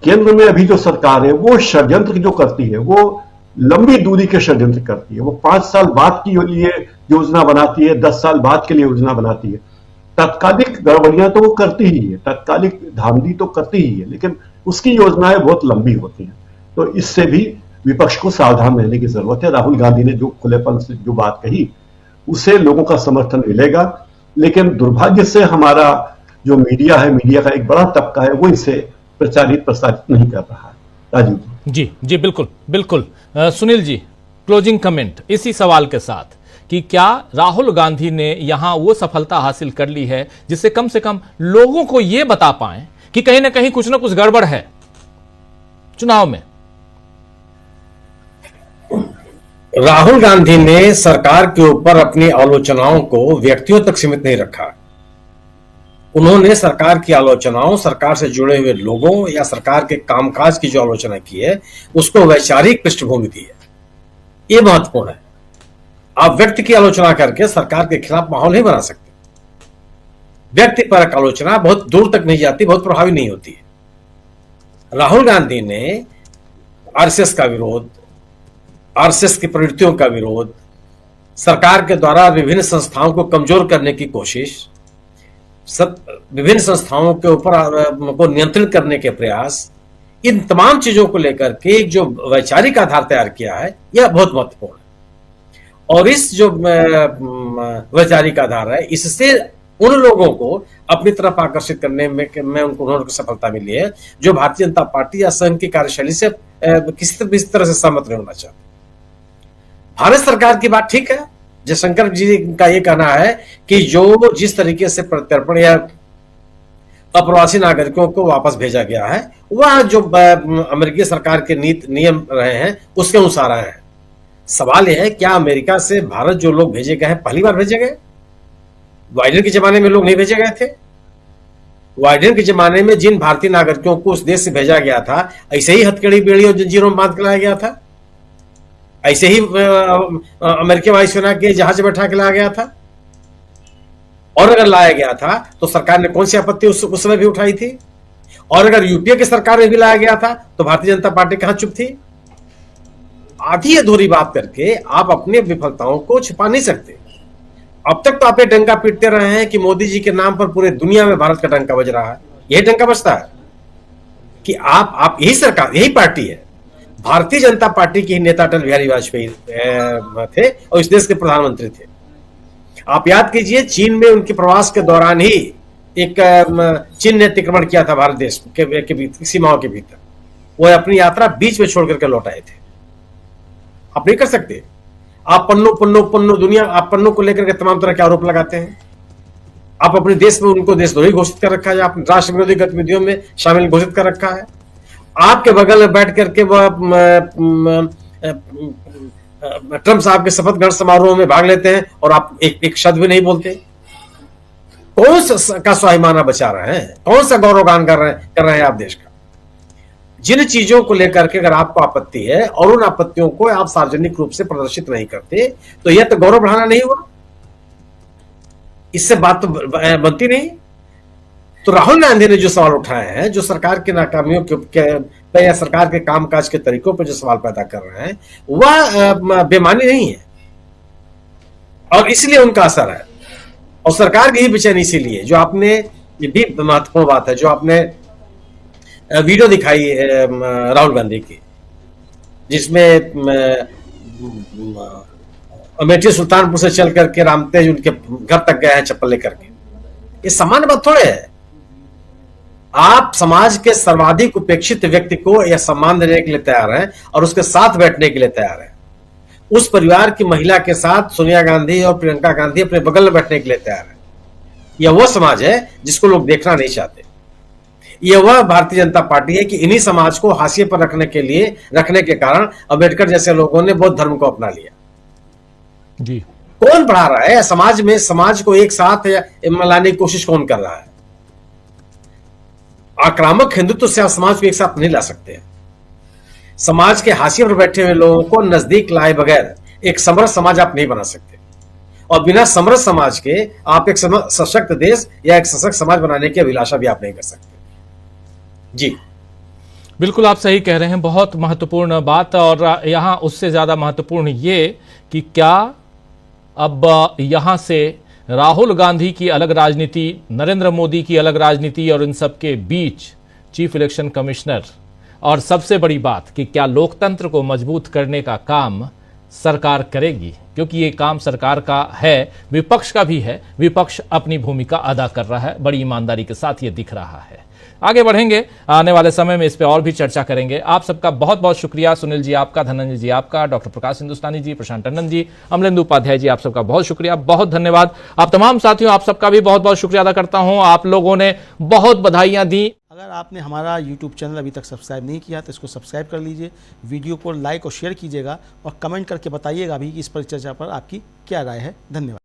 केंद्र में अभी जो सरकार है वो षड्यंत्र जो करती है वो लंबी दूरी के षड्यंत्र करती है। वो 5 साल बाद की लिए योजना बनाती है, 10 साल बाद के लिए योजना बनाती है। तत्कालिक गड़बड़ियां तो वो करती ही है, तत्कालिक धांधली तो करती ही है, लेकिन उसकी योजनाएं बहुत लंबी होती हैं। तो इससे भी विपक्ष को सावधान रहने की जरूरत है। राहुल गांधी ने जो खुलेपन से जो बात कही उसे लोगों का समर्थन मिलेगा, लेकिन दुर्भाग्य से हमारा जो मीडिया है, मीडिया का एक बड़ा तबका है, वो इसे प्रचारित प्रसारित नहीं कर रहा है। राजीव जी, जी बिल्कुल बिल्कुल। सुनील जी, क्लोजिंग कमेंट इसी सवाल के साथ कि क्या राहुल गांधी ने यहां वो सफलता हासिल कर ली है जिससे कम से कम लोगों को यह बता पाए कि कहीं ना कहीं कुछ ना कुछ गड़बड़ है चुनाव में? राहुल गांधी ने सरकार के ऊपर अपनी आलोचनाओं को व्यक्तियों तक सीमित नहीं रखा। उन्होंने सरकार की आलोचनाओं, सरकार से जुड़े हुए लोगों या सरकार के कामकाज की जो आलोचना की है उसको वैचारिक पृष्ठभूमि दी है। यह महत्वपूर्ण है। आप व्यक्ति की आलोचना करके सरकार के खिलाफ माहौल नहीं बना सकते। व्यक्तिपरक आलोचना बहुत दूर तक नहीं जाती, बहुत प्रभावी नहीं होती है। राहुल गांधी ने आरएसएस का विरोध, आरएसएस की प्रवृत्तियों का विरोध, सरकार के द्वारा विभिन्न संस्थाओं को कमजोर करने की कोशिश, विभिन्न संस्थाओं के ऊपर को नियंत्रित करने के प्रयास, इन तमाम चीजों को लेकर के एक जो वैचारिक आधार तैयार किया है यह बहुत महत्वपूर्ण है। और इस जो वैचारिक आधार है इससे उन लोगों को अपनी तरफ आकर्षित करने में उनको उन्होंने सफलता मिली है जो भारतीय जनता पार्टी या संघ की कार्यशैली से किसी तरह से सहमत नहीं होना चाहते। भारत सरकार की बात ठीक है, जयशंकर जी का ये कहना है कि जो जिस तरीके से प्रत्यर्पण या अप्रवासी नागरिकों को वापस भेजा गया है वह जो अमेरिकी सरकार के नियम रहे हैं उसके अनुसार आए हैं। सवाल यह है क्या अमेरिका से भारत जो लोग भेजे गए हैं पहली बार भेजे गए? बाइडेन के जमाने में लोग नहीं भेजे गए थे। बाइडेन के जमाने में जिन भारतीय नागरिकों को उस देश से भेजा गया था ऐसे ही हथकड़ी बेड़ी और जंजीरों में बांध के लाया गया था, ऐसे ही अमेरिकी वायुसेना के जहाज बैठा के लाया गया था। और अगर लाया गया था तो सरकार ने कौन सी आपत्ति उस समय भी उठाई थी? और अगर यूपीए की सरकार में भी लाया गया था तो भारतीय जनता पार्टी कहां चुप थी? आधी अधूरी बात करके आप अपनी विफलताओं को छिपा नहीं सकते। अब तक तो आप ये डंका पीटते रहे हैं कि मोदी जी के नाम पर पूरे दुनिया में भारत का डंका बज रहा है। यही डंका बजता है कि आप यही सरकार, यही पार्टी है। भारतीय जनता पार्टी के नेता अटल बिहारी वाजपेयी थे और इस देश के प्रधानमंत्री थे। आप याद कीजिए चीन में उनके प्रवास के दौरान ही एक चीन ने अतिक्रमण किया था भारत देश के सीमाओं के भीतर। वो अपनी यात्रा बीच में छोड़ करके लौट आए थे। आप नहीं कर सकते। आप पन्नों दुनिया, आप पन्नों को लेकर के तमाम तरह के आरोप लगाते हैं। आप अपने देश में उनको देशद्रोही घोषित कर रखा है, आप राष्ट्र विरोधी गतिविधियों में शामिल घोषित कर रखा है। आपके बगल में बैठ करके वह ट्रंप साहब के शपथ ग्रहण समारोह में भाग लेते हैं और आप एक शब्द भी नहीं बोलते। कौन सा का स्वाभिमाना बचा रहे हैं? कौन सा गौरवगान कर रहे हैं आप देश का? जिन चीजों को लेकर के अगर आपको आपत्ति है और उन आपत्तियों को आप सार्वजनिक रूप से प्रदर्शित नहीं करते तो यह तो गौरव बढ़ाना नहीं हुआ। इससे बात तो बनती नहीं। तो राहुल गांधी ने जो सवाल उठाए हैं, जो सरकार की नाकामियों पे या सरकार के कामकाज के तरीकों पर जो सवाल पैदा कर रहे हैं वह बेमानी नहीं है और इसलिए उनका असर है। और सरकार की ही बेचैनी इसीलिए, जो आपने, ये भी महत्वपूर्ण बात है, जो आपने वीडियो दिखाई राहुल गांधी की जिसमें अमेठी सुल्तानपुर से चल करके रामतेज उनके घर तक गए हैं चप्पल लेकर के, ये सामान्य बात थोड़े है। आप समाज के सर्वाधिक उपेक्षित व्यक्ति को यह सम्मान देने के लिए तैयार हैं और उसके साथ बैठने के लिए तैयार हैं। उस परिवार की महिला के साथ सोनिया गांधी और प्रियंका गांधी अपने बगल में बैठने के लिए तैयार है। यह वह समाज है जिसको लोग देखना नहीं चाहते। यह वह भारतीय जनता पार्टी है कि इन्हीं समाज को हाशिए पर रखने के कारण अम्बेडकर जैसे लोगों ने बौद्ध धर्म को अपना लिया। जी, कौन बढ़ा रहा है समाज में? समाज को एक साथ लाने की कोशिश कौन कर रहा है? आक्रामक हिंदुत्व से आप समाज को एक साथ नहीं ला सकते। समाज के हाशिए पर बैठे हुए लोगों को नजदीक लाए बगैर एक समृद्ध समाज आप नहीं बना सकते और बिना समृद्ध समाज के आप एक सशक्त देश या एक सशक्त समाज बनाने की अभिलाषा भी आप नहीं कर सकते। जी बिल्कुल, आप सही कह रहे हैं। बहुत महत्वपूर्ण बात। और यहाँ उससे ज्यादा महत्वपूर्ण ये कि क्या अब यहाँ से राहुल गांधी की अलग राजनीति, नरेंद्र मोदी की अलग राजनीति और इन सब के बीच चीफ इलेक्शन कमिश्नर, और सबसे बड़ी बात कि क्या लोकतंत्र को मजबूत करने का काम सरकार करेगी? क्योंकि ये काम सरकार का है, विपक्ष का भी है। विपक्ष अपनी भूमिका अदा कर रहा है, बड़ी ईमानदारी के साथ ये दिख रहा है। आगे बढ़ेंगे, आने वाले समय में इस पे और भी चर्चा करेंगे। आप सबका बहुत बहुत शुक्रिया। सुनील जी आपका, धनंजय जी आपका, डॉक्टर प्रकाश हिंदुस्तानी जी, प्रशांत टंडन जी, अमलेंदु उपाध्याय जी, आप सबका बहुत शुक्रिया, बहुत धन्यवाद। आप तमाम साथियों, आप सबका भी बहुत बहुत शुक्रिया अदा करता हूं। आप लोगों ने बहुत बधाइयां दी। अगर आपने हमारा YouTube चैनल अभी तक सब्सक्राइब नहीं किया तो इसको सब्सक्राइब कर लीजिए, वीडियो को लाइक और शेयर कीजिएगा और कमेंट करके बताइएगा भी कि इस परिचर्चा पर आपकी क्या राय है। धन्यवाद।